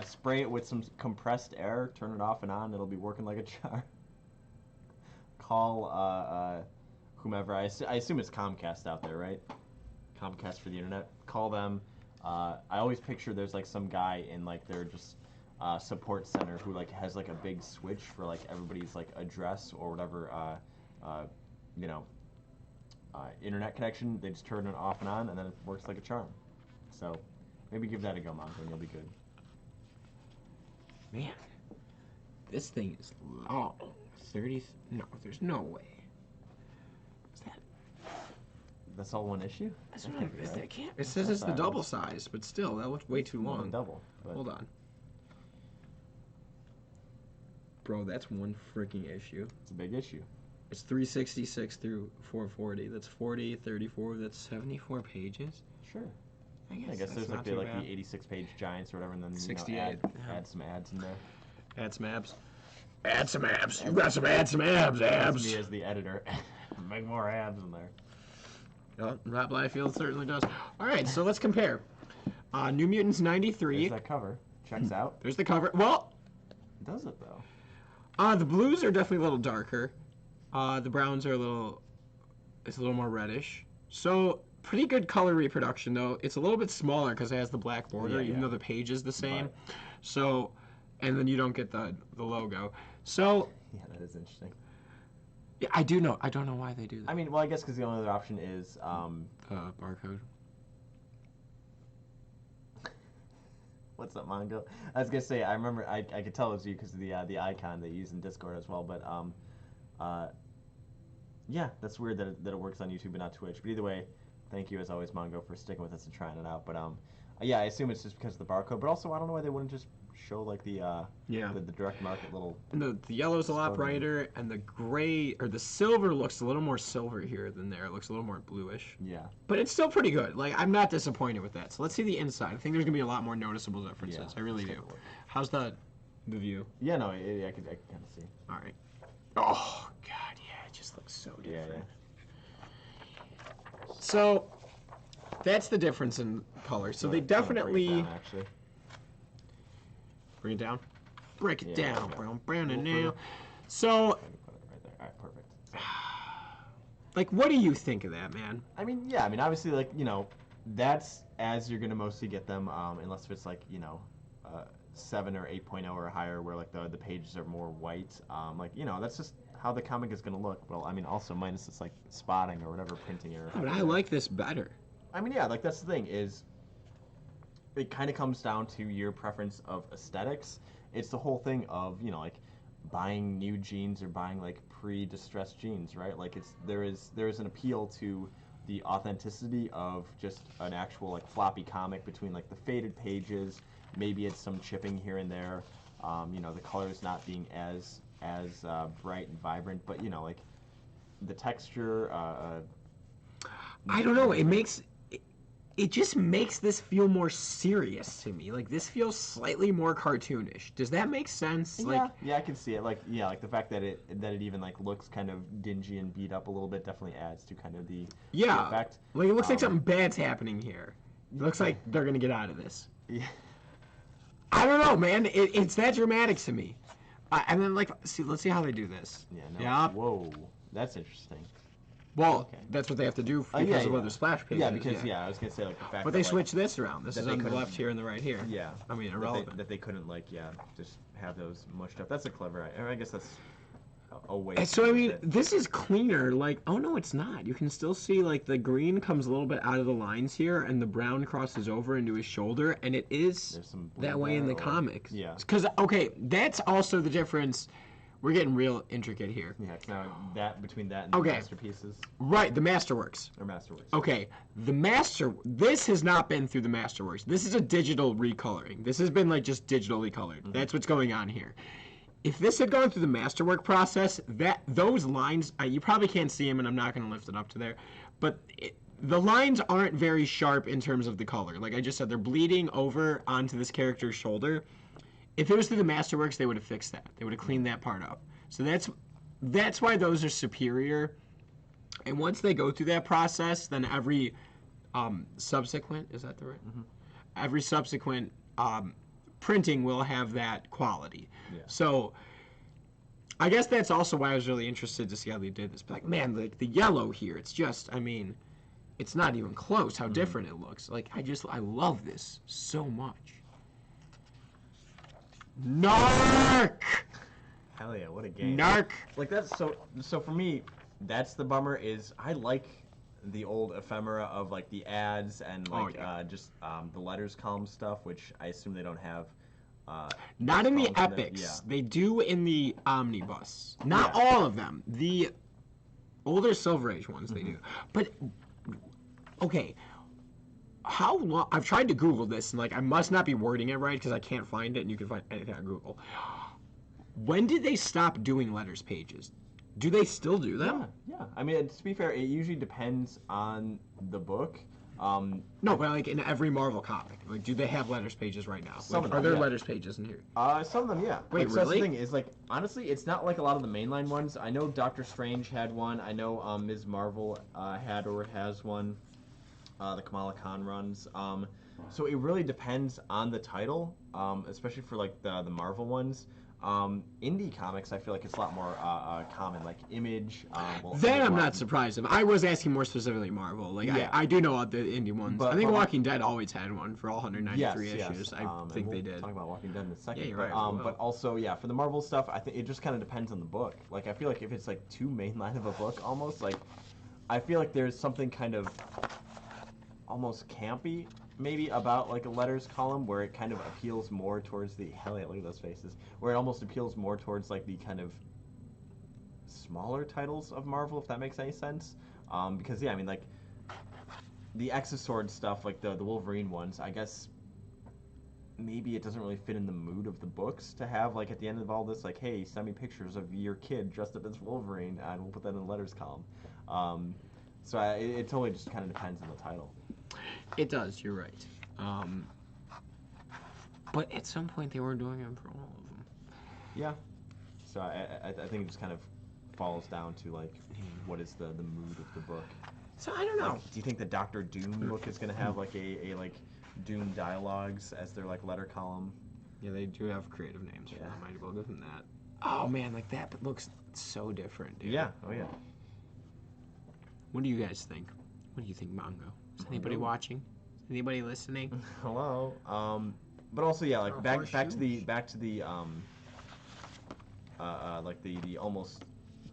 S1: Spray it with some compressed air, turn it off and on, it'll be working like a charm. Call whomever, I assume it's Comcast out there, right? Comcast for the internet. Call them. I always picture there's like some guy in like their just support center who like has like a big switch for like everybody's like address or whatever, you know, internet connection. They just turn it off and on and then it works like a charm. So maybe give that a go, Mongo, and you'll be good.
S2: Man, this thing is long. 30. No, there's no way. Is that?
S1: That's all one issue?
S2: That's
S1: That
S2: what
S1: can't be right.
S2: that can't. It says it's the
S1: That's
S2: double size, but still, that looked way too
S1: More than
S2: long.
S1: double. But
S2: Hold on. Bro, that's one freaking issue.
S1: it's a big issue.
S2: It's 366 through 440. That's 40, 34. That's 74 pages.
S1: Sure.
S2: I guess,
S1: I guess
S2: that's
S1: there's
S2: not
S1: like
S2: too
S1: the
S2: bad.
S1: 86-page giants or whatever, and then
S2: 68,
S1: add
S2: yeah.
S1: some ads in there.
S2: Add some abs. Add some abs. You got some add some abs,
S1: That's
S2: abs.
S1: me as the editor. Make more ads in there.
S2: Oh, Rob Liefeld certainly does. All right, so let's compare. New Mutants 93.
S1: There's that cover. Checks out.
S2: There's the cover. Well,
S1: Does it though?
S2: the blues are definitely a little darker. The browns are it's a little more reddish. So pretty good color reproduction though. It's a little bit smaller because it has the black border,
S1: Yeah,
S2: even
S1: yeah.
S2: though the page is the same.
S1: But-
S2: So, and then you don't get the logo. So
S1: Yeah, that is interesting.
S2: yeah, I do know. I don't know why they do that.
S1: I mean, well, I guess because the only other option is
S2: Barcode.
S1: what's up, Mongo? I was gonna say, I remember I could tell it was you because of the icon they use in Discord as well. But yeah, that's weird that it works on YouTube and not Twitch. But either way, thank you as always, Mongo, for sticking with us and trying it out. But yeah, I assume it's just because of the barcode. But also, I don't know why they wouldn't just show like the direct market little.
S2: And the yellow's a lot
S1: Stone.
S2: brighter, and the gray or the silver looks a little more silver here than there. It looks a little more bluish.
S1: Yeah.
S2: But it's still pretty good. Like, I'm not disappointed with that. So let's see the inside. I think there's gonna be a lot more noticeable differences.
S1: Yeah,
S2: I really
S1: let's
S2: do.
S1: take a look.
S2: How's the view?
S1: Yeah, no, I can kind of see.
S2: All right. Oh God, yeah, it just looks so
S1: Yeah,
S2: different. So that's the difference in color. So they
S1: You wanna break it
S2: definitely
S1: down, actually.
S2: bring it down. Break it
S1: Yeah,
S2: down,
S1: okay.
S2: brown, brown,
S1: Little
S2: and
S1: further.
S2: now. So,
S1: I can put it right there. All right, perfect.
S2: like, what do you think of that, man?
S1: I mean, yeah, I mean, obviously, like, you know, that's as you're gonna mostly get them, unless if it's like 7 or 8.0 or higher, where like the pages are more white. Like that's just how the comic is gonna look. Well, I mean, also minus this like spotting or whatever printing error.
S2: But I like this better.
S1: I mean, yeah, like that's the thing is, it kind of comes down to your preference of aesthetics. It's the whole thing of like buying new jeans or buying like pre-distressed jeans, right? Like there is an appeal to the authenticity of just an actual like floppy comic between like the faded pages. Maybe it's some chipping here and there. The colors not being as bright and vibrant, but like the texture.
S2: I don't know. It just makes this feel more serious to me. Like this feels slightly more cartoonish. Does that make sense?
S1: Yeah, I can see it. Like the fact that it even like looks kind of dingy and beat up a little bit definitely adds to kind of the effect.
S2: Like it looks like something bad's happening here. It looks like they're gonna get out of this.
S1: Yeah.
S2: I don't know, man. It's that dramatic to me. And then let's see how they do this.
S1: Yeah. No,
S2: yeah.
S1: Whoa, that's interesting.
S2: Well, that's what they have to do because of other splash pages.
S1: Yeah, because I was gonna say like the fact.
S2: But they switched this around. This is on the left here and the right here.
S1: Yeah.
S2: I mean, irrelevant.
S1: That they couldn't just have those mushed up. That's a clever. I guess that's a way.
S2: So I mean, this is cleaner. Like, oh no, it's not. You can still see like the green comes a little bit out of the lines here, and the brown crosses over into his shoulder, and it is that way in the comics.
S1: Yeah.
S2: Because that's also the difference. We're getting real intricate here.
S1: Yeah, it's now that between that and the masterpieces.
S2: Right, the Masterworks.
S1: Or Masterworks.
S2: Okay, this has not been through the Masterworks. This is a digital recoloring. This has been like just digitally colored. Mm-hmm. That's what's going on here. If this had gone through the Masterwork process, those lines, you probably can't see them, and I'm not going to lift it up to there, but the lines aren't very sharp in terms of the color. Like I just said, they're bleeding over onto this character's shoulder. If it was through the Masterworks, they would have fixed that. They would have cleaned that part up. So that's why those are superior. And once they go through that process, then every subsequent, is that the right? Mm-hmm. Every subsequent printing will have that quality. Yeah. So I guess that's also why I was really interested to see how they did this. But like, man, like the yellow here, it's just, I mean, it's not even close how different it looks. Like I love this so much. Narc!
S1: Hell yeah, what a game.
S2: Narc!
S1: Like that's so for me, that's the bummer is I like the old ephemera of like the ads and like just the letters column stuff, which I assume they don't have.
S2: Not in the epics. Yeah. They do in the omnibus. Not all of them. The older Silver Age ones they do. But okay. How long? I've tried to Google this, and like I must not be wording it right because I can't find it, and you can find anything on Google. When did they stop doing letters pages? Do they still do them?
S1: Yeah. I mean, to be fair, it usually depends on the book.
S2: No, but like in every Marvel comic, like do they have letters pages right now?
S1: Some
S2: like,
S1: of them,
S2: are there letters pages in here?
S1: Some of them, yeah.
S2: Wait,
S1: like,
S2: really?
S1: So the thing is, like, honestly, it's not like a lot of the mainline ones. I know Doctor Strange had one. I know Ms. Marvel had or has one. The Kamala Khan runs. So it really depends on the title, especially for like the Marvel ones. Indie comics, I feel like it's a lot more common, like Image.
S2: I'm not surprised of. I was asking more specifically Marvel. Like I do know the indie ones. But, I think Walking Dead always had one for all 193 issues. I think they did.
S1: Talk about Walking Dead in a second.
S2: Yeah, you're right.
S1: But also, for the Marvel stuff, I think it just kind of depends on the book. Like I feel like if it's like too mainline of a book, almost like I feel like there's something kind of almost campy maybe about like a letters column where it kind of appeals more towards the hell yeah, look at those faces, where it almost appeals more towards like the kind of smaller titles of Marvel, if that makes any sense. Because I mean like the Exosword stuff, like the Wolverine ones, I guess maybe it doesn't really fit in the mood of the books to have like at the end of all this like, hey, send me pictures of your kid dressed up as Wolverine and we'll put that in the letters column. So it totally just kind of depends on the title.
S2: It does, you're right. But at some point they were doing them for all of them.
S1: Yeah. So I think it just kind of falls down to like what is the mood of the book.
S2: So I don't know.
S1: Like, do you think the Doctor Doom book is gonna have like a like Doom dialogues as their like letter column?
S2: Yeah, they do have creative names for them. I might as well give them that. Oh man, like that looks so different, dude.
S1: Yeah. Oh yeah.
S2: What do you guys think? What do you think, Mongo? Is anybody watching? Anybody listening?
S1: Hello. But also yeah, like back to the like the almost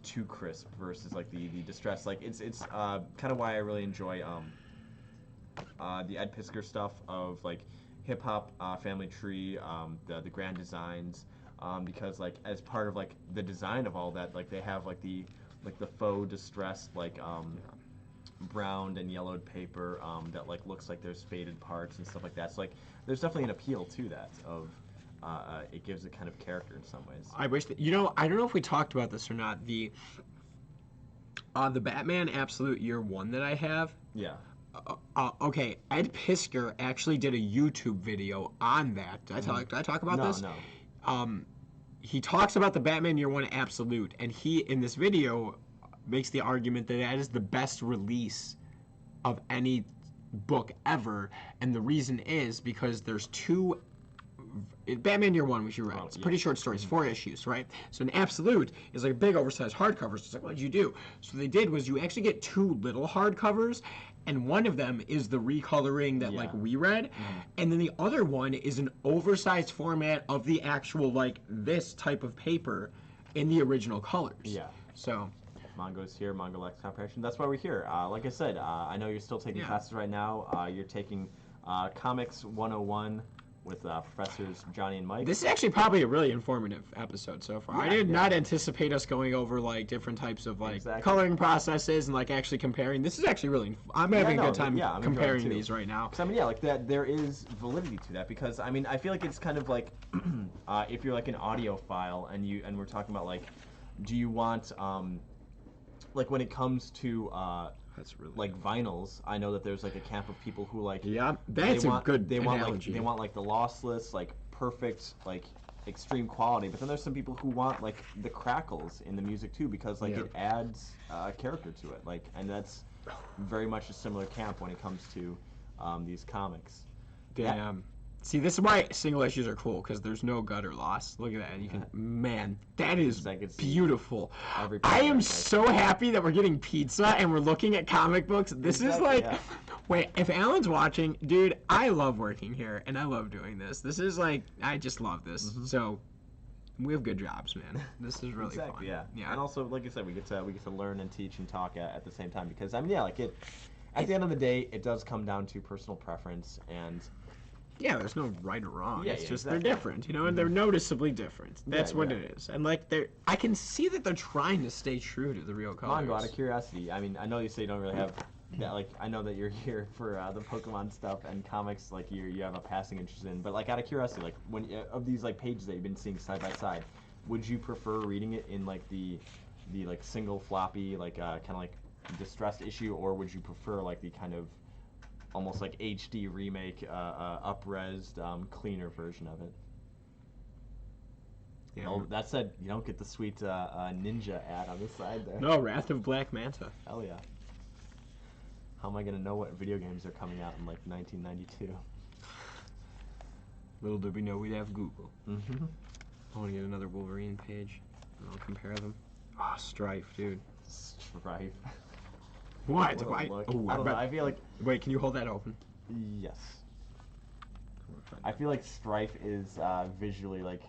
S1: too crisp versus like the distress. Like it's kind of why I really enjoy the Ed Piskor stuff of like hip hop, Family Tree, the grand designs, because like as part of like the design of all that, like they have like the faux distressed like browned and yellowed paper that like looks like there's faded parts and stuff like that. So like there's definitely an appeal to that of it gives it kind of character in some ways.
S2: I wish that, I don't know if we talked about this or not. The Batman Absolute Year One that I have.
S1: Yeah.
S2: Okay, Ed Piskor actually did a YouTube video on that. Did I talk about this?
S1: No.
S2: He talks about the Batman Year One Absolute, and he in this video makes the argument that that is the best release of any book ever, and the reason is because there's two. Batman Year One, which you read, it's a pretty short story. It's 4 issues, right? So an Absolute is like big oversized hardcovers. It's like, what did you do? So what they did was you actually get 2 little hardcovers, and one of them is the recoloring that like we read, and then the other one is an oversized format of the actual like this type of paper in the original colors.
S1: Yeah.
S2: So
S1: Mongo's here, Mongo Lex Comprehension. That's why we're here. Like I said, I know you're still taking classes right now. You're taking Comics 101 with Professors Johnny and Mike.
S2: This is actually probably a really informative episode so far. I did not anticipate us going over like different types of like coloring processes and like actually comparing. This is actually really. I'm having a good time comparing these right now.
S1: I mean, yeah, like that. There is validity to that because I mean, I feel like it's kind of like if you're like an audiophile and we're talking about like, do you want like when it comes to
S2: that's really
S1: like vinyls, I know that there's like a camp of people who like
S2: that's a good analogy.
S1: They want like the lossless, like perfect, like extreme quality, but then there's some people who want like the crackles in the music too because like it adds character to it, like, and that's very much a similar camp when it comes to these comics.
S2: Damn. See, this is why single issues are cool, because there's no gutter loss. Look at that. You can, man, that is beautiful. I am so happy that we're getting pizza and we're looking at comic books. This is like, wait, if Alan's watching, dude, I love working here and I love doing this. This is like, I just love this. So, we have good jobs, man. This is really fun.
S1: Yeah. And also, like I said, we get to learn and teach and talk at the same time because I mean, yeah, like it. At the end of the day, it does come down to personal preference and.
S2: Yeah, there's no right or wrong. It's just they're different, and they're noticeably different. That's what it is. And like I can see that they're trying to stay true to the real colors.
S1: Mongo, out of curiosity, I mean, I know you say you don't really have that. Like, I know that you're here for the Pokemon stuff and comics. Like, you have a passing interest in. But like, out of curiosity, like when of these like pages that you've been seeing side by side, would you prefer reading it in like the like single floppy like kind of like distressed issue, or would you prefer like the kind of almost like HD remake, up-resed, cleaner version of it? Yeah. Well, that said, you don't get the sweet ninja ad on the side there.
S2: No, Wrath of Black Manta.
S1: Hell yeah. How am I going to know what video games are coming out in like 1992?
S2: Little did we know we'd have Google.
S1: Mm-hmm.
S2: I want to get another Wolverine page, and I'll compare them. Oh, Strife, dude.
S1: Strife.
S2: What?
S1: Ooh, I don't know. I feel like.
S2: Wait, can you hold that open?
S1: Yes. I feel like Strife is visually like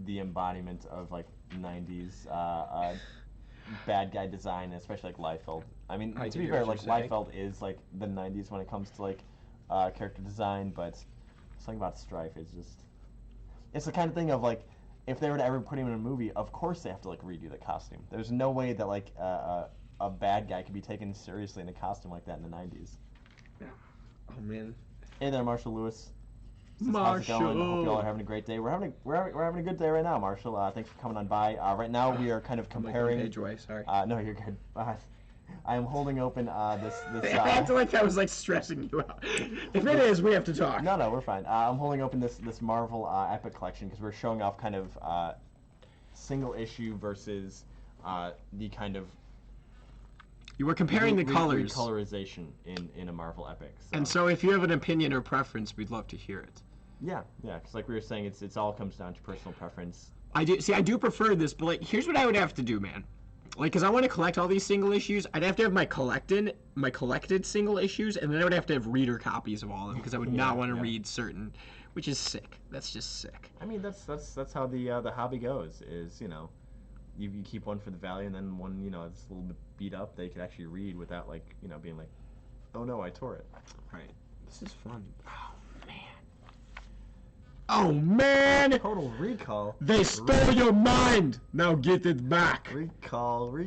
S1: the embodiment of like 90s bad guy design, especially like Liefeld. I mean, to be fair, like Liefeld is like the 90s when it comes to like character design, but something about Strife is just. It's the kind of thing of like, if they were to ever put him in a movie, of course they have to like redo the costume. There's no way that like a bad guy could be taken seriously in a costume like that in the 90s.
S2: Oh man.
S1: Hey there, Marshall Lewis.
S2: Marshall.
S1: How's it going? I hope you all are having a great day. We're having a good day right now, Marshall. Thanks for coming on by. Right now we are kind of comparing.
S2: Page away, sorry.
S1: No, you're good. I am holding open this.
S2: I feel like that was like stressing you out. If it is, we have to talk.
S1: No, we're fine. I'm holding open this Marvel Epic collection because we're showing off kind of single issue versus the kind of.
S2: You were comparing the colors.
S1: Recolorization in a Marvel Epic. So.
S2: And so if you have an opinion or preference, we'd love to hear it.
S1: Yeah, because like we were saying, it's all comes down to personal preference.
S2: I do prefer this, but like here's what I would have to do, man. Like, because I want to collect all these single issues, I'd have to have my collected single issues, and then I would have to have reader copies of all of them, because I would not want to read certain, which is sick. That's just sick.
S1: I mean, that's how the hobby goes. Is you keep one for the value, and then one it's a little bit beat up, they could actually read without like being like, oh no, I tore it.
S2: Right. This is fun. Oh man!
S1: Total Recall.
S2: They stole your mind. Now get it back.
S1: Recall.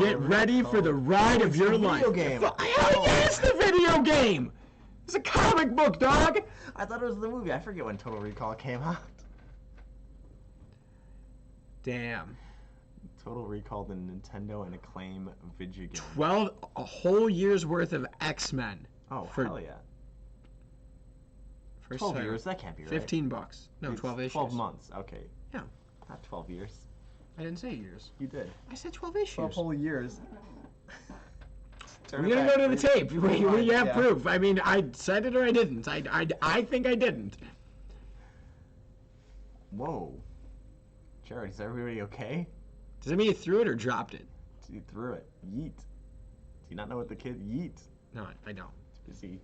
S2: Get ready for the ride of your life.
S1: Video game.
S2: Hell yeah, it's the video game. It's a comic book, dog.
S1: I thought it was the movie. I forget when Total Recall came out.
S2: Damn.
S1: Total Recall, the Nintendo and Acclaim video game.
S2: A whole year's worth of X-Men.
S1: Oh,
S2: for
S1: hell yeah.
S2: First
S1: 12
S2: time.
S1: years, that can't be right.
S2: $15. No,
S1: It's
S2: 12 issues.
S1: 12 months, okay.
S2: Yeah.
S1: Not 12 years.
S2: I didn't say years.
S1: You did.
S2: I said 12 issues.
S1: 12 whole years.
S2: We're gonna go to the tape. We have proof. I mean, I said it or I didn't. I think I didn't.
S1: Whoa. Jared, is everybody okay?
S2: Does that mean you threw it or dropped it?
S1: You threw it. Yeet. Do you not know what the kid yeet?
S2: No, I don't.
S1: It's busy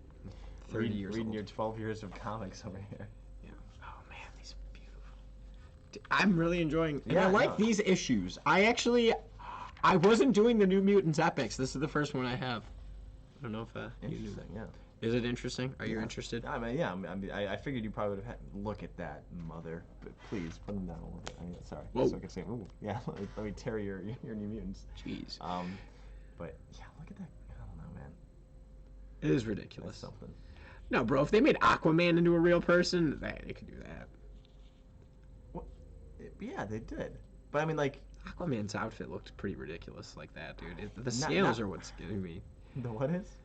S2: 30 years
S1: reading
S2: old.
S1: your 12 years of comics over here.
S2: Yeah. Oh man, these are beautiful. I'm really enjoying. And
S1: Yeah,
S2: I like these issues. I wasn't doing the New Mutants epics. This is the first one I have. I don't know if you knew that.
S1: Interesting, yeah.
S2: Is it interesting? Are you interested?
S1: I mean, yeah. I figured you probably would have had. Look at that, mother. But please put them down a little bit. I mean, sorry.
S2: Whoa.
S1: So I could say, ooh, yeah. Let me tear your New Mutants.
S2: Jeez.
S1: But yeah, look at that. I don't know, man.
S2: It is ridiculous.
S1: That's something.
S2: No, bro. If they made Aquaman into a real person, they could do that.
S1: Well, yeah, they did. But I mean, like.
S2: Aquaman's outfit looked pretty ridiculous like that, dude. The
S1: Not-
S2: scales are what's getting me.
S1: The what is?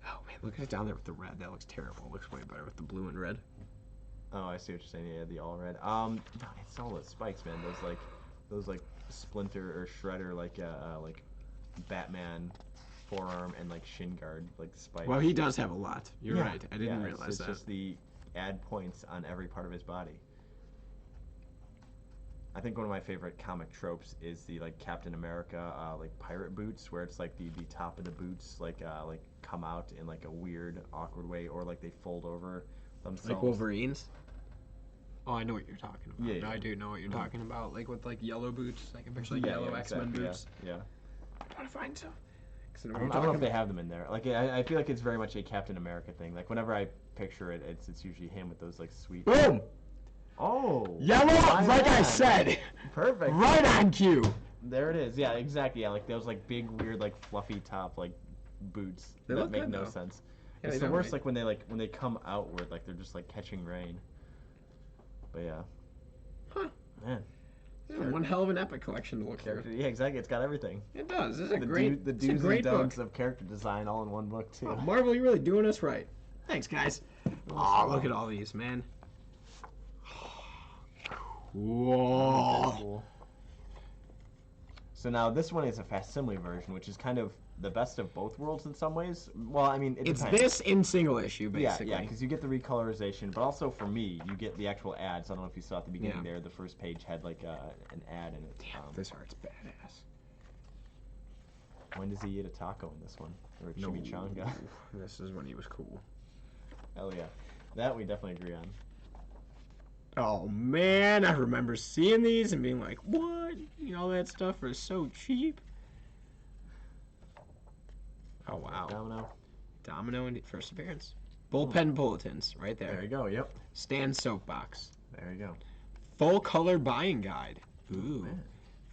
S2: Oh man, look at it down there with the red. That looks terrible. It looks way better with the blue and red.
S1: Oh, I see what you're saying. Yeah, the all red. It's all the spikes, man. Those like Splinter or Shredder, like Batman forearm and like shin guard, like spikes.
S2: Well, he does have a lot. You're
S1: Yeah,
S2: right. I didn't
S1: yeah,
S2: realize
S1: it's
S2: that.
S1: just the add points on every part of his body. I think one of my favorite comic tropes is the like Captain America like pirate boots, where it's like the top of the boots like come out in like a weird, awkward way, or like they fold over themselves.
S2: Like Wolverines? Oh, I know what you're talking about.
S1: Yeah, yeah.
S2: I do know what you're talking about. Like with like yellow boots. Like I picture like yellow X-Men
S1: exactly,
S2: boots.
S1: Yeah.
S2: I want to find some.
S1: I don't know if they have them in there. Like I feel like it's very much a Captain America thing. Like whenever I picture it, it's usually him with those like sweet.
S2: Boom!
S1: Oh.
S2: Yellow, like I
S1: man.
S2: said.
S1: Perfect.
S2: Right on cue.
S1: There it is. Yeah, exactly. Yeah, like those like big weird like fluffy top like boots
S2: They
S1: that
S2: look
S1: make
S2: good,
S1: no
S2: though.
S1: sense.
S2: Yeah,
S1: It's
S2: they
S1: the
S2: don't,
S1: worst
S2: right?
S1: like when they come outward like they're just like catching rain. But yeah.
S2: Huh.
S1: Man.
S2: Yeah, one hell of an epic collection to look through.
S1: Character, yeah, exactly. It's got everything.
S2: It does. This is a
S1: The
S2: great,
S1: the
S2: it's a
S1: do's
S2: great
S1: and don'ts
S2: book.
S1: of character design all in one book too.
S2: Oh, Marvel, you're really doing us right. Thanks, guys. Oh, look at all these, man. Whoa.
S1: Cool. So now this one is a facsimile version, which is kind of the best of both worlds in some ways. Well, I mean, it
S2: It's
S1: depends.
S2: this in single issue, basically.
S1: Yeah, because you get the recolorization, but also for me, you get the actual ads. I don't know if you saw at the beginning
S2: Yeah.
S1: there. The first page had like an ad in it.
S2: Damn, this art's badass.
S1: When does he eat a taco in this one? Or a chimichanga?
S2: This is when he was cool.
S1: Hell yeah. That we definitely agree on.
S2: Oh man, I remember seeing these and being like, what? You know, all that stuff is so cheap. Oh wow. Domino in first appearance. Bullpen bulletins, right
S1: There
S2: there.
S1: you go, yep.
S2: Stand soapbox.
S1: There you go.
S2: Full color buying guide. Ooh.
S1: man.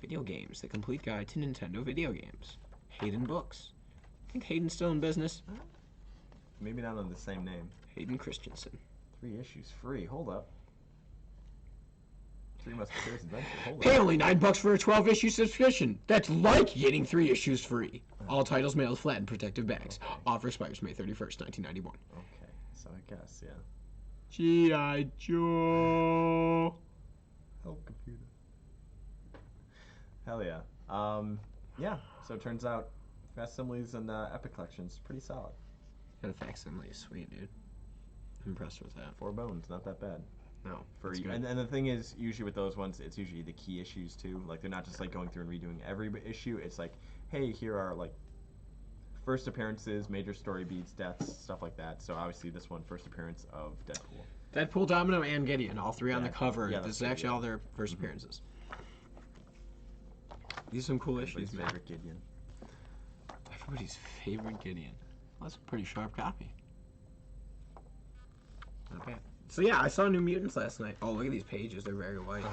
S2: Video games, the complete guide to Nintendo video games. Hayden Books. I think Hayden's still in business.
S1: Maybe not on the same name.
S2: Hayden Christensen.
S1: 3 issues free. Hold up. 3 Musketeers Adventure. Hold
S2: Pay
S1: up.
S2: only $9 for a 12-issue subscription. That's like getting 3 issues free. All titles mailed flat in protective bags.
S1: Okay.
S2: Offer expires May 31st, 1991.
S1: Okay, so I guess, yeah.
S2: G.I. Joe.
S1: Help computer. Hell yeah. Yeah, so it turns out facsimiles and Epic Collection's pretty solid.
S2: That facsimile is sweet, dude. I'm impressed with that.
S1: 4 bones, not that bad.
S2: No.
S1: For
S2: That's good.
S1: and the thing is, usually with those ones, it's usually the key issues too. Like they're not just like going through and redoing every issue. It's like, hey, here are like first appearances, major story beats, deaths, stuff like that. So obviously this one, first appearance of Deadpool.
S2: Deadpool, Domino, and Gideon, all three on the cover.
S1: Yeah,
S2: This is
S1: good,
S2: actually
S1: yeah.
S2: all their first appearances. These are some cool issues,
S1: Everybody's
S2: man.
S1: favorite Gideon.
S2: Everybody's favorite Gideon. Well, that's a pretty sharp copy. Not bad. So yeah, I saw New Mutants last night. Oh, look at these pages. They're very white.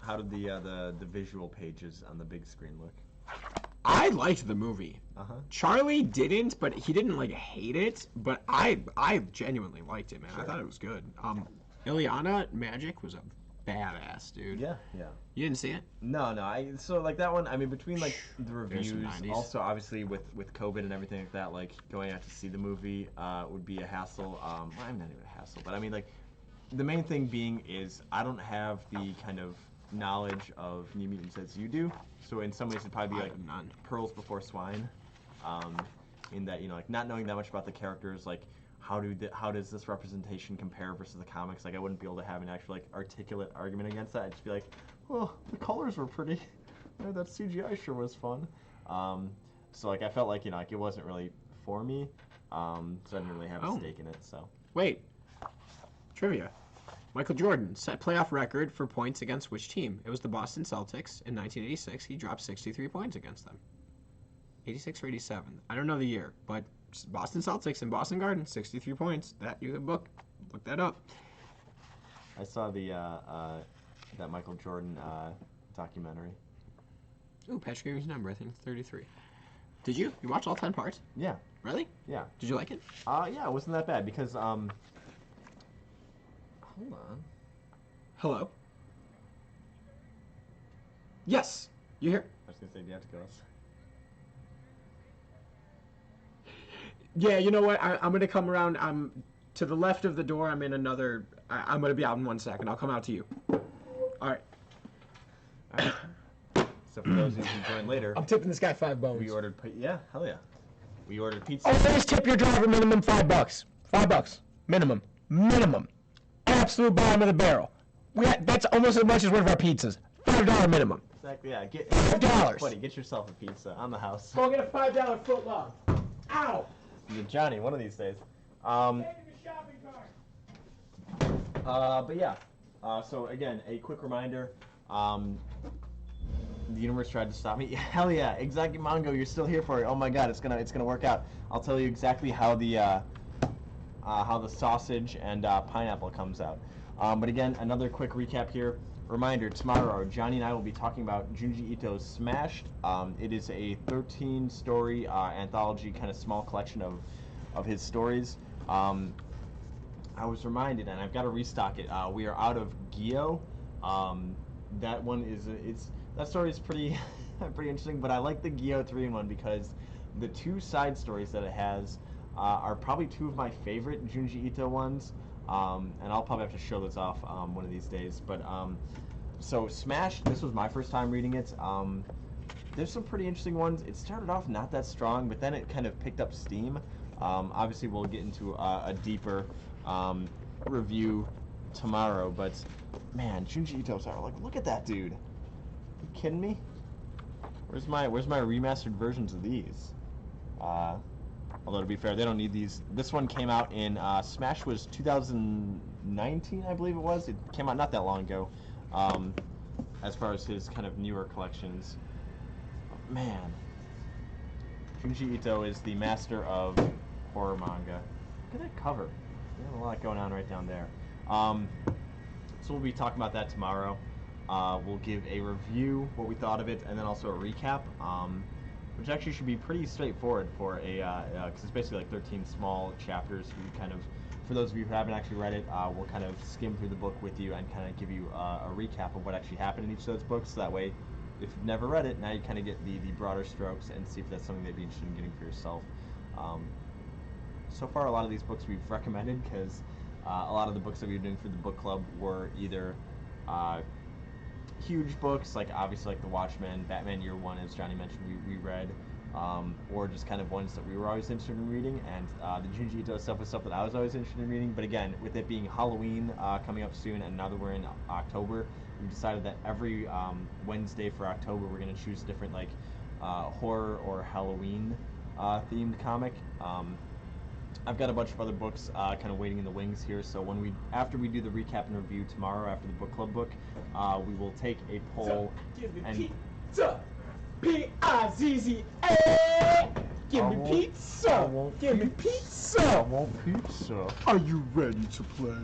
S1: How did the visual pages on the big screen look?
S2: I liked the movie.
S1: Uh-huh.
S2: Charlie didn't, but he didn't like hate it. But I genuinely liked it, man. I thought it was good. Ileana Magic was a badass, dude.
S1: Yeah.
S2: You didn't see it?
S1: No. So like that one. I mean, between like the
S2: There's some
S1: reviews,
S2: 90s.
S1: also obviously with COVID and everything like that, like going out to see the movie would be a hassle. Well, I'm not even a hassle, but I mean like the main thing being is I don't have the kind of knowledge of New Mutants as you do. So in some ways it'd probably be
S2: I
S1: like
S2: have none.
S1: pearls before swine. In that, you know, like not knowing that much about the characters, like how does this representation compare versus the comics? Like I wouldn't be able to have an actual like articulate argument against that. I'd just be like, well, the colors were pretty. Yeah, that CGI sure was fun. So like I felt like, you know, like it wasn't really for me. So I didn't really have a stake in it. So
S2: Wait. Trivia. Michael Jordan set playoff record for points against which team? It was the Boston Celtics in 1986. He dropped 63 points against them. 86 or 87. I don't know the year, but Boston Celtics in Boston Garden, 63 points. That you could look that up.
S1: I saw the that Michael Jordan documentary.
S2: Ooh, Patrick Ewing's number, I think it's 33. Did you? You watch all 10 parts?
S1: Yeah.
S2: Really?
S1: Yeah.
S2: Did you like it?
S1: Yeah, it wasn't that bad because hold on.
S2: Hello? Yes. You here?
S1: I was gonna say, do you have to go?
S2: Yeah, you know what? I'm going to come around. I'm to the left of the door. I'm in another. I'm going to be out in 1 second. I'll come out to you. All right.
S1: Alright. So for those who can join later,
S2: I'm tipping this guy $5.
S1: we ordered yeah, hell yeah. We ordered pizza.
S2: Always tip your driver minimum $5. $5 minimum. Minimum. Absolute bottom of the barrel. That's almost as much as one of our pizzas. $5 minimum.
S1: Exactly, yeah. Get
S2: $5.
S1: buddy, get yourself a pizza on the house.
S2: Go get a $5 foot long. Ow!
S1: Yeah, Johnny, one of these days. But yeah. So again, a quick reminder. The universe tried to stop me. Hell yeah, exactly, Mongo. You're still here for it. Oh my God, it's gonna work out. I'll tell you exactly how the sausage and pineapple comes out. But again, another quick recap here. Reminder: tomorrow, Johnny and I will be talking about Junji Ito's Smashed. It is a 13-story anthology, kind of small collection of his stories. I was reminded, and I've got to restock it. We are out of Gyo. That one is that story is pretty pretty interesting. But I like the Gyo 3-in-1 because the 2 side stories that it has are probably 2 of my favorite Junji Ito ones. And I'll probably have to show those off one of these days. But so Smash, this was my first time reading it. There's some pretty interesting ones. It started off not that strong, but then it kind of picked up steam. Obviously, we'll get into a deeper review tomorrow. But man, Junji Ito's are like, look at that dude. You kidding me? Where's my remastered versions of these? Although to be fair, they don't need these. This one came out in Smash was 2019, I believe it was. It came out not that long ago. As far as his kind of newer collections, man, Junji Ito is the master of horror manga. Look at that cover. We have a lot going on right down there. So we'll be talking about that tomorrow. We'll give a review, what we thought of it, and then also a recap. Which actually should be pretty straightforward for a, because it's basically like 13 small chapters. We kind of, for those of you who haven't actually read it, we'll kind of skim through the book with you and kind of give you a recap of what actually happened in each of those books. So that way, if you've never read it, now you kind of get the broader strokes and see if that's something they'd be interested in getting for yourself. So far, a lot of these books we've recommended because a lot of the books that we were doing for the book club were either huge books, like obviously like The Watchmen, Batman Year One, as Johnny mentioned, we read. or just kind of ones that we were always interested in reading. And the Junji Ito stuff was stuff that I was always interested in reading. But again, with it being Halloween coming up soon, and now that we're in October, we decided that every Wednesday for October we're gonna choose a different like horror or Halloween themed comic. I've got a bunch of other books kind of waiting in the wings here. So after we do the recap and review tomorrow after the book club book, we will take a poll and
S2: pizza. P-I-Z-Z-A. Give me pizza. Give me pizza.
S1: I want pizza.
S2: Are you ready to play?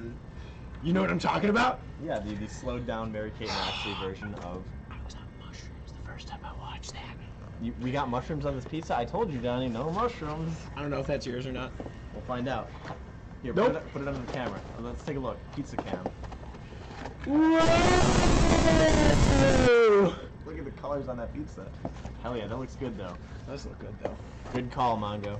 S2: You know what I'm talking about?
S1: Yeah, the slowed down Mary-Kate and Ashley version of.
S2: I was on mushrooms the first time I watched that.
S1: We got mushrooms on this pizza. I told you, Johnny, no mushrooms.
S2: I don't know if that's yours or not.
S1: We'll find out. Here,
S2: Nope.
S1: put it under the camera. Let's take a look. Pizza cam.
S2: Whoa!
S1: Look at the colors on that pizza. Hell yeah, that looks good though.
S2: Does look good though.
S1: Good call, Mongo.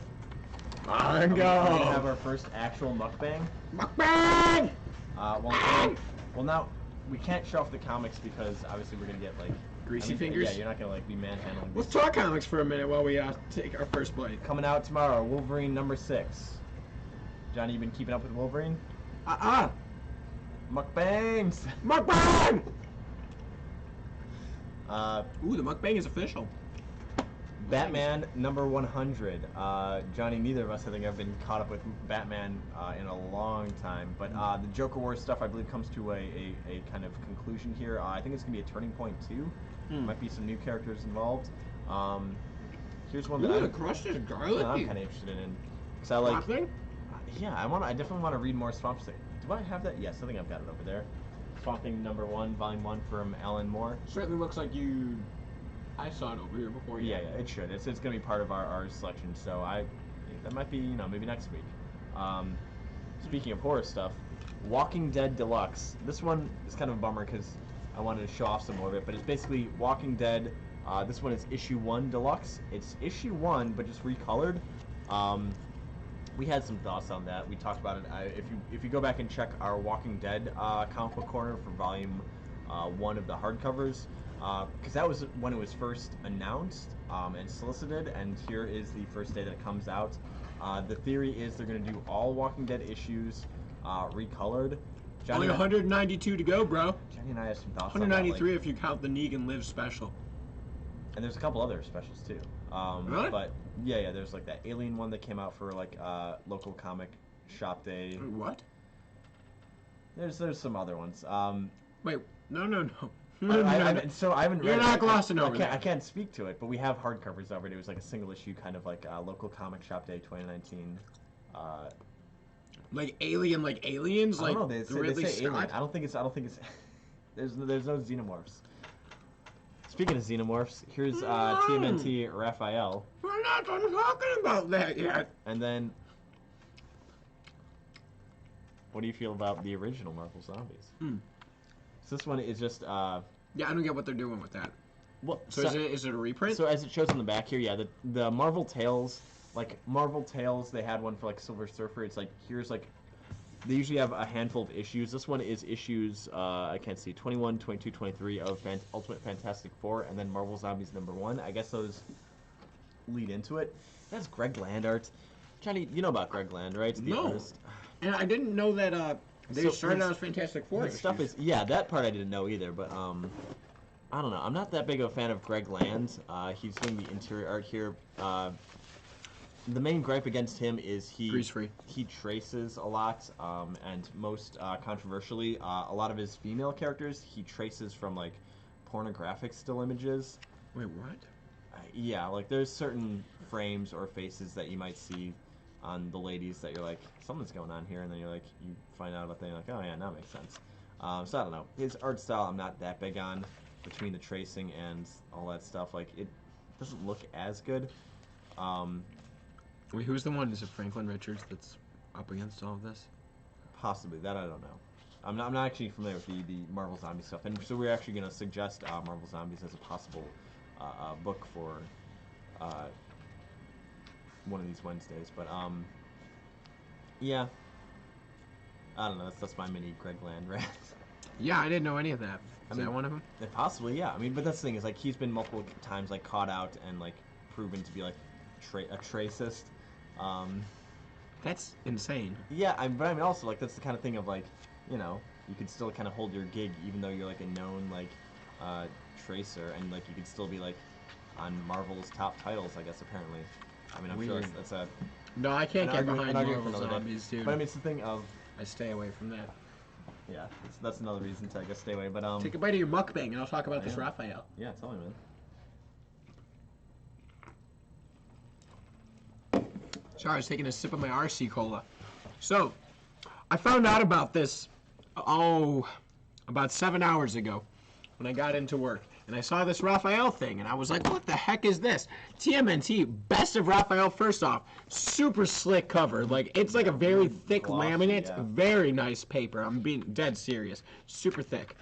S2: Mongo!
S1: We're gonna have our first actual mukbang.
S2: Mukbang!
S1: Well now we can't show off the comics because obviously we're gonna get like
S2: Greasy fingers?
S1: Yeah, you're not gonna like be manhandling.
S2: Let's talk comics for a minute while we take our first bite.
S1: Coming out tomorrow, Wolverine number 6. Johnny, you been keeping up with Wolverine? Mukbangs.
S2: Mukbang! Ooh, the mukbang is official.
S1: Batman number 100. Johnny, neither of us I think have been caught up with Batman in a long time, but the Joker War stuff I believe comes to a kind of conclusion here. I think it's gonna be a turning point too. Might be some new characters involved. Here's one that
S2: the crushed is
S1: I'm
S2: garlicky.
S1: kind of interested in, because I like.
S2: Nothing?
S1: Yeah, I definitely want to read more Swamp Thing. Do I have that? Yes, I think I've got it over there. Swamp Thing number 1, volume 1 from Alan Moore.
S2: Certainly looks like you. I saw it over here before.
S1: Yeah, it should. It's gonna be part of our selection. So that might be maybe next week. Speaking of horror stuff, Walking Dead Deluxe. This one is kind of a bummer because I wanted to show off some more of it, but it's basically Walking Dead. This one is issue 1 Deluxe. It's issue 1, but just recolored. We had some thoughts on that. We talked about it. If you go back and check our Walking Dead comic book corner for volume 1 of the hardcovers, because that was when it was first announced and solicited, and here is the first day that it comes out. The theory is they're going to do all Walking Dead issues recolored.
S2: Only 192 to go, bro.
S1: Johnny and I have some thoughts
S2: 193
S1: on that,
S2: if you count the Negan Live special.
S1: and there's a couple other specials too.
S2: Really?
S1: But yeah, there's like that Alien one that came out for like local comic shop day.
S2: What?
S1: There's some other ones.
S2: Wait, no.
S1: I haven't
S2: You're
S1: read
S2: not
S1: it.
S2: glossing over
S1: I
S2: that.
S1: can't speak to it, but we have hardcovers of it. It was like a single issue, kind of like local comic shop day 2019.
S2: Like Alien, like aliens,
S1: I
S2: like
S1: don't know.
S2: the Ridley
S1: they say Alien.
S2: Scott.
S1: I don't think it's. There's no xenomorphs. Speaking of xenomorphs, here's TMNT Raphael,
S2: We're not done talking about that yet.
S1: and then what do you feel about the original Marvel Zombies? So this one is just
S2: Yeah, I don't get what they're doing with that.
S1: well.
S2: So is it a reprint?
S1: So as it shows on the back here, yeah, the Marvel Tales, they had one for like Silver Surfer. It's like here's like they usually have a handful of issues. This one is issues I can't see 21, 22, 23 of Ultimate Fantastic Four, and then Marvel Zombies number 1. I guess those lead into it. That's Greg Land art. Johnny, you know about Greg Land, right? The
S2: No.
S1: artist.
S2: And I didn't know that they
S1: So
S2: started
S1: his-
S2: out as Fantastic Four.
S1: That stuff is that part I didn't know either, but I don't know. I'm not that big of a fan of Greg Land. He's doing the interior art here. The main gripe against him is
S2: Grease-free.
S1: he traces a lot, and most controversially, a lot of his female characters he traces from like pornographic still images.
S2: Wait, what?
S1: Yeah, like there's certain frames or faces that you might see on the ladies that you're like, something's going on here, and then you find out about that, and you're like, oh yeah, that makes sense. So I don't know. His art style I'm not that big on, between the tracing and all that stuff. Like it doesn't look as good.
S2: Wait, who's the one? Is it Franklin Richards that's up against all of this?
S1: Possibly, that I don't know. I'm not actually familiar with the Marvel Zombie stuff, and so we're actually going to suggest Marvel Zombies as a possible book for one of these Wednesdays. But yeah, I don't know. That's my mini Greg Land rant.
S2: Yeah, I didn't know any of that. Is that one of them?
S1: Possibly, yeah. I mean, but that's the thing is like he's been multiple times like caught out and like proven to be like a tracist.
S2: That's insane.
S1: Yeah, but I mean also like that's the kind of thing of like, you know, you could still kind of hold your gig even though you're like a known like tracer, and like you could still be like on Marvel's top titles, I guess apparently. I mean, I'm sure
S2: Weird.
S1: that's a
S2: No, I can't get behind
S1: argument for
S2: Marvel
S1: another day.
S2: Zombies, dude.
S1: But I mean, it's the thing of
S2: I stay away from that.
S1: yeah, that's another reason to I guess stay away. But
S2: Take a bite of your mukbang, and I'll talk about this
S1: Yeah.
S2: Raphael.
S1: yeah, tell me, man.
S2: Sorry, I was taking a sip of my RC Cola. So, I found out about this, about 7 hours ago when I got into work. And I saw this Raphael thing, and I was like, what the heck is this? TMNT, best of Raphael, first off. Super slick cover. Like, it's like a very thick
S1: glossy,
S2: laminate,
S1: yeah.
S2: very nice paper. I'm being dead serious. Super thick.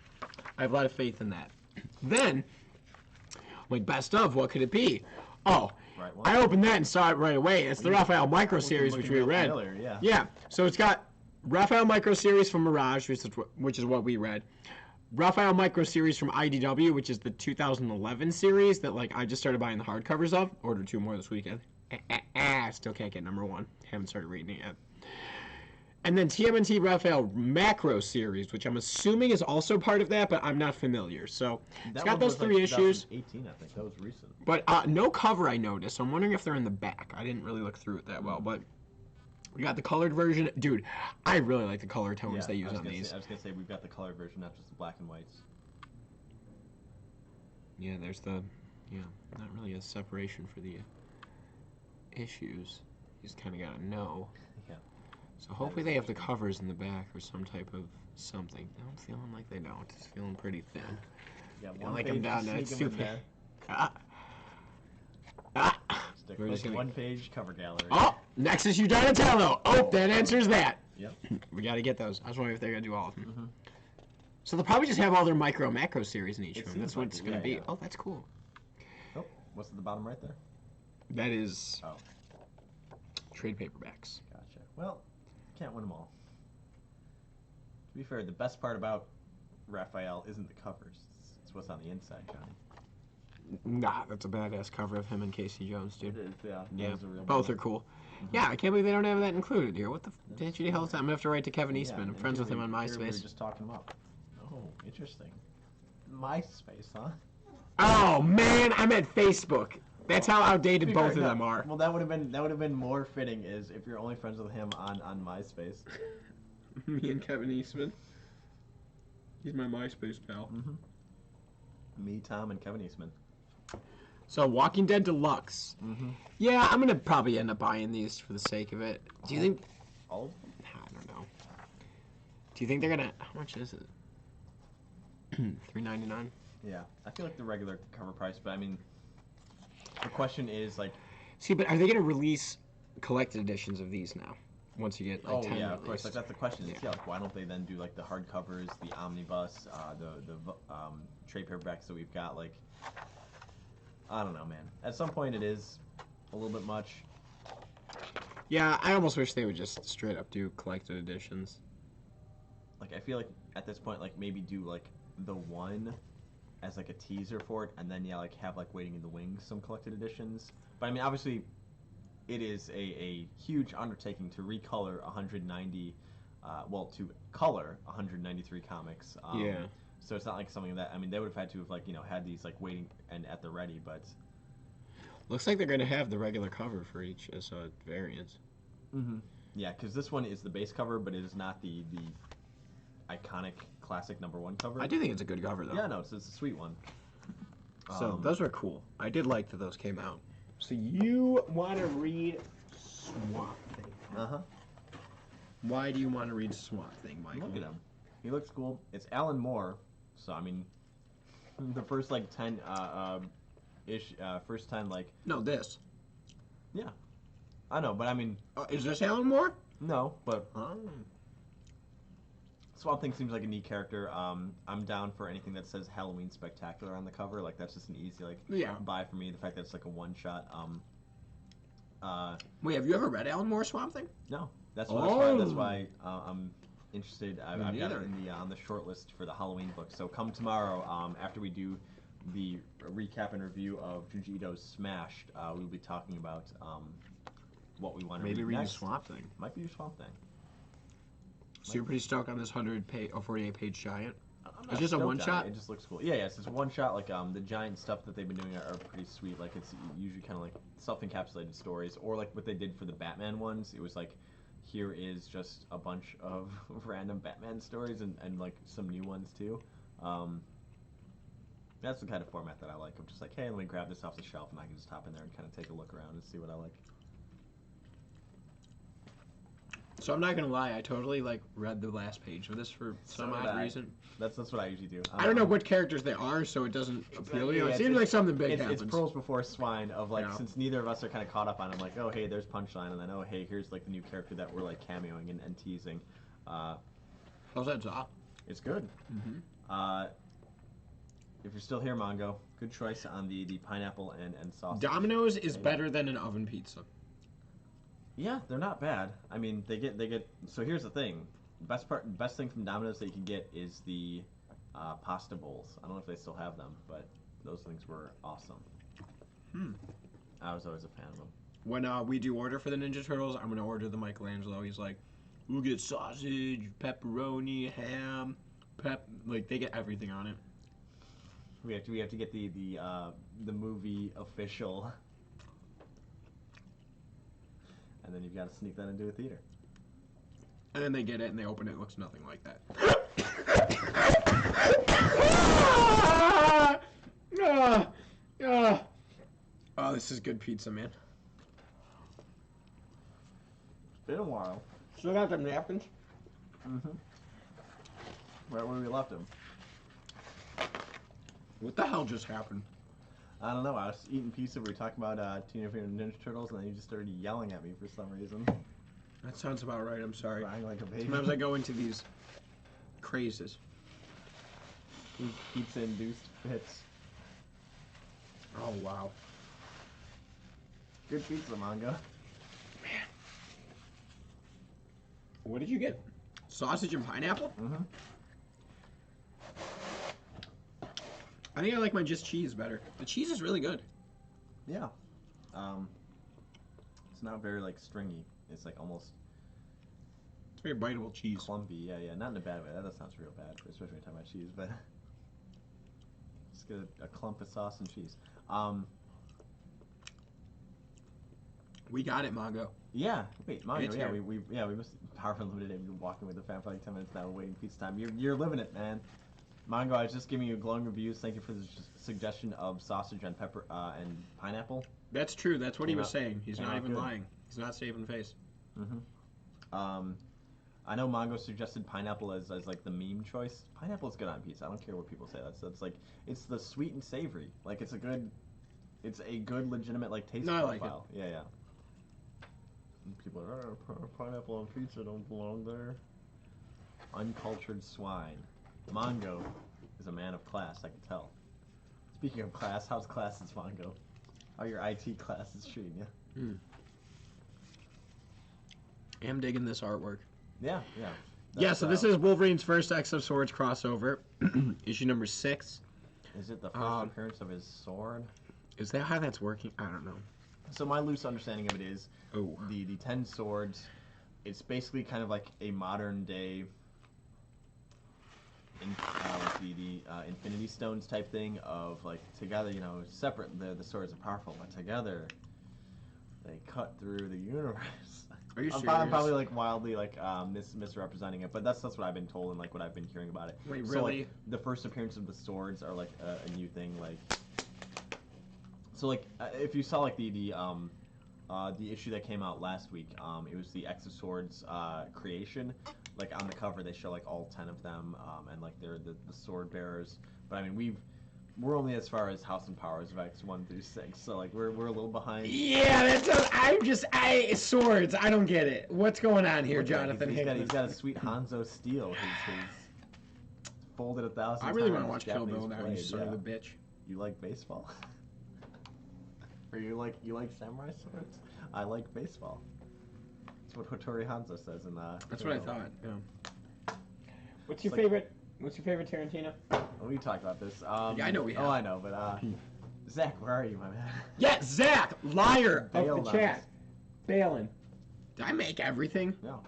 S2: I have a lot of faith in that. Then, like, best of, what could it be? Oh,
S1: Right one.
S2: I opened that and saw it right away. It's the Raphael Micro Series, which we
S1: Looking real
S2: read.
S1: familiar, yeah.
S2: Yeah, so it's got Raphael Micro Series from Mirage, which is what we read. Raphael Micro Series from IDW, which is the 2011 series that like I just started buying the hardcovers of. Ordered 2 more this weekend. Still can't get number 1. Haven't started reading it yet. And then TMNT Raphael Macro Series, which I'm assuming is also part of that, but I'm not familiar. So it's
S1: That
S2: got
S1: one
S2: those
S1: was, like,
S2: 3 issues.
S1: 2018, I think that was recent.
S2: But no cover I noticed. So I'm wondering if they're in the back. I didn't really look through it that well, but we got the colored version. Dude, I really like the color tones they use on these.
S1: I was gonna say we've got the color version, not just the black and whites.
S2: Yeah, there's not really a separation for the issues. You just kind of gotta know.
S1: Yeah.
S2: So hopefully they have the covers in the back or some type of something. I'm feeling like they don't. It's feeling pretty thin.
S1: Yeah,
S2: I like them down there. It's
S1: sneak 'em in
S2: stupid.
S1: there.
S2: Ah.
S1: Stick
S2: We're
S1: like
S2: just gonna-
S1: one page cover gallery.
S2: Oh, Nexus U Donatello. Oh, that answers that.
S1: Yep.
S2: We gotta get those. I was wondering if they're gonna do all of them.
S1: Mhm.
S2: So they'll probably just have all their micro macro series in each
S1: It
S2: of them.
S1: seems
S2: That's what
S1: like
S2: it's
S1: it,
S2: gonna
S1: yeah,
S2: be.
S1: yeah.
S2: Oh, that's cool.
S1: Oh, what's at the bottom right there?
S2: That is
S1: Oh,
S2: trade paperbacks.
S1: gotcha. Well, can't win them all. To be fair, the best part about Raphael isn't the covers. It's what's on the inside, Johnny.
S2: Nah, that's a badass cover of him and Casey Jones, dude.
S1: It is, yeah.
S2: Yeah,
S1: Those are real
S2: both
S1: bad.
S2: are cool. Yeah, I can't believe they don't have that included here. What the hell is that? I'm gonna have to write to Kevin
S1: Yeah,
S2: Eastman. I'm
S1: and
S2: friends
S1: here
S2: with him on
S1: here We were
S2: MySpace.
S1: just talking about. Oh, interesting. MySpace, huh?
S2: Oh man, I'm at Facebook. That's how outdated
S1: To be
S2: both
S1: fair,
S2: of them
S1: no.
S2: are.
S1: Well, that would have been more fitting is if you're only friends with him on MySpace.
S2: Me and Kevin Eastman. He's my MySpace pal.
S1: Me, Tom, and Kevin Eastman.
S2: So, Walking Dead Deluxe.
S1: Mm-hmm.
S2: Yeah, I'm gonna probably end up buying these for the sake of it. Do you think?
S1: All of them?
S2: I don't know. Do you think they're gonna? How much is it? $3.99.
S1: Yeah, I feel like the regular cover price, but I mean, the question is like,
S2: See, but are they gonna release collected editions of these now? Once you get like 10
S1: yeah, of course,
S2: released?
S1: like that's the question.
S2: Yeah.
S1: Yeah, like why don't they then do like the hardcovers, the omnibus, the trade paperbacks that we've got? Like, I don't know, man. At some point, it is a little bit much.
S2: Yeah, I almost wish they would just straight up do collected editions.
S1: Like, I feel like at this point, like maybe do like the one as like a teaser for it, and then yeah, like have like Waiting in the Wings some collected editions. But I mean, obviously, it is a huge undertaking to recolor 190, to color 193 comics.
S2: Yeah.
S1: So it's not like something that I mean they would have had to have like had these like waiting and at the ready, but.
S2: Looks like they're gonna have the regular cover for each variant.
S1: Mm-hmm. Yeah, because this one is the base cover, but it is not the iconic classic #1 cover.
S2: I do think it's a good cover though.
S1: Yeah, no, it's a sweet one.
S2: So those were cool. I did like that those came out. So you want to read Swamp Thing?
S1: Uh-huh.
S2: Why do you want to read Swamp Thing, Michael?
S1: Look at him. He looks cool. It's Alan Moore, so I mean, the first like 10 first 10 like.
S2: No, this.
S1: Yeah, I know, but I mean,
S2: Is this Alan Moore?
S1: no, but
S2: Oh.
S1: Swamp Thing seems like a neat character. I'm down for anything that says Halloween Spectacular on the cover. Like that's just an easy buy for me. The fact that it's like a one shot.
S2: Wait, have you ever read Alan Moore Swamp Thing?
S1: No, that's
S2: Oh.
S1: why I'm interested. I've got it in the on the short list for the Halloween book. So come tomorrow, after we do the recap and review of Junji Ito's Smashed, we'll be talking about what we want to
S2: Maybe
S1: read
S2: reading
S1: next.
S2: Swamp Thing.
S1: Might be Swamp Thing.
S2: So you're pretty stoked on this 48-page giant?
S1: I'm
S2: It's just a
S1: stoked
S2: one
S1: on
S2: shot?
S1: It just looks cool. Yeah, it's just one shot. Like the giant stuff that they've been doing are pretty sweet. Like it's usually kind of like self-encapsulated stories, or like what they did for the Batman ones. It was like, here is just a bunch of random Batman stories and like some new ones too. That's the kind of format that I like. I'm just like, hey, let me grab this off the shelf and I can just hop in there and kind of take a look around and see what I like.
S2: So I'm not gonna lie, I totally like read the last page of this for some
S1: did
S2: odd
S1: I.
S2: reason.
S1: That's what I usually do.
S2: I don't know what characters they are, so it doesn't appeal. You know, it
S1: it's-
S2: seems like something big
S1: It's
S2: happens.
S1: pearls before swine of like,
S2: Yeah.
S1: since neither of us are kind of caught up on it, I'm like, oh hey, there's Punchline, and then oh hey, here's like the new character that we're like cameoing and teasing.
S2: How's that, Zop?
S1: It's good. If you're still here, Mongo, good choice on the pineapple and sausage.
S2: Domino's is better than an oven pizza.
S1: Yeah, they're not bad. I mean, they get. So here's the thing: best thing from Domino's that you can get is the pasta bowls. I don't know if they still have them, but those things were awesome. I was always a fan of them.
S2: When we do order for the Ninja Turtles, I'm gonna order the Michelangelo. He's like, we'll get sausage, pepperoni, ham, like they get everything on it.
S1: We have to get the movie official, and then you've got to sneak that into a theater.
S2: And then they get it and they open it, it looks nothing like that. Oh, this is good pizza, man.
S1: It's been a while.
S2: Still got them napkins?
S1: Right where we left him.
S2: What the hell just happened?
S1: I don't know. I was eating pizza. We were talking about Teenage Mutant Ninja Turtles, and then you just started yelling at me for some reason.
S2: That sounds about right, I'm sorry.
S1: Crying like a baby.
S2: Sometimes I go into these crazes.
S1: Pizza-induced fits.
S2: Oh, wow.
S1: Good pizza, Mongo.
S2: What did you get? Sausage and pineapple?
S1: Mm-hmm.
S2: I think I like my just cheese better. The cheese is really good.
S1: Yeah. It's not very like stringy. It's like almost
S2: It's very biteable cheese.
S1: clumpy. Yeah. Not in a bad way. That sounds real bad, especially when you're talking about cheese. But just get a clump of sauce and cheese.
S2: We got it, Mongo.
S1: Yeah. Wait, Mongo.
S2: It's
S1: Yeah,
S2: here.
S1: we must power limited. We've been walking with the fan for like 10 minutes now, waiting pizza time. You're living it, man. Mongo, I was just giving you glowing reviews. Thank you for the suggestion of sausage and pepper and pineapple.
S2: That's true. That's what he was saying. He's
S1: came
S2: not
S1: out
S2: even
S1: good.
S2: lying. He's not saving face.
S1: I know Mongo suggested pineapple as like the meme choice. Pineapple is good on pizza. I don't care what people say. That's like, it's the sweet and savory. Like it's a good legitimate like taste
S2: No, I like
S1: profile. Yeah. And people are, pineapple on pizza don't belong there. Uncultured swine. Mongo is a man of class, I can tell. Speaking of class, how's classes, Mongo? How are your IT classes treating you?
S2: I'm digging this artwork.
S1: Yeah.
S2: Yeah, so this is Wolverine's first X of Swords crossover, issue number 6.
S1: Is it the first appearance of his sword?
S2: Is that how that's working? I don't know.
S1: So my loose understanding of it is the 10 swords. It's basically kind of like a modern day, like the Infinity Stones type thing of like together, separate the swords are powerful, but together they cut through the universe.
S2: Are you
S1: I'm
S2: serious?
S1: probably like wildly like misrepresenting it, but that's what I've been told and like what I've been hearing about it.
S2: Wait,
S1: So,
S2: really?
S1: like, the first appearance of the swords are like a new thing, like. So like if you saw like the issue that came out last week, it was the X of Swords creation. Like on the cover, they show like all 10 of them, and like they're the sword bearers. But I mean, we're only as far as House and Powers of X 1 through 6, so like we're a little behind.
S2: Yeah, swords. I don't get it. What's going on here,
S1: Look at that,
S2: Jonathan
S1: he's
S2: Hickman?
S1: got a sweet Hanzo steel. He's folded 1,000 times.
S2: I really want to watch Kill
S1: Japanese
S2: Bill now. You
S1: blade,
S2: son of a bitch.
S1: You like baseball? Or you like samurai swords? I like baseball. That's what Hattori Hanzo says in
S2: That's
S1: Kill
S2: what I
S1: Bill.
S2: thought. Yeah. What's your
S1: It's like-
S2: favorite What's your favorite Tarantino?
S1: We talked about this.
S2: Yeah, I know we have.
S1: Oh, I know, but Zach, where are you, my man?
S2: Yeah, Zach, liar
S1: Bail
S2: of the
S1: on
S2: chat.
S1: us.
S2: Balin. Did I make everything?
S1: No.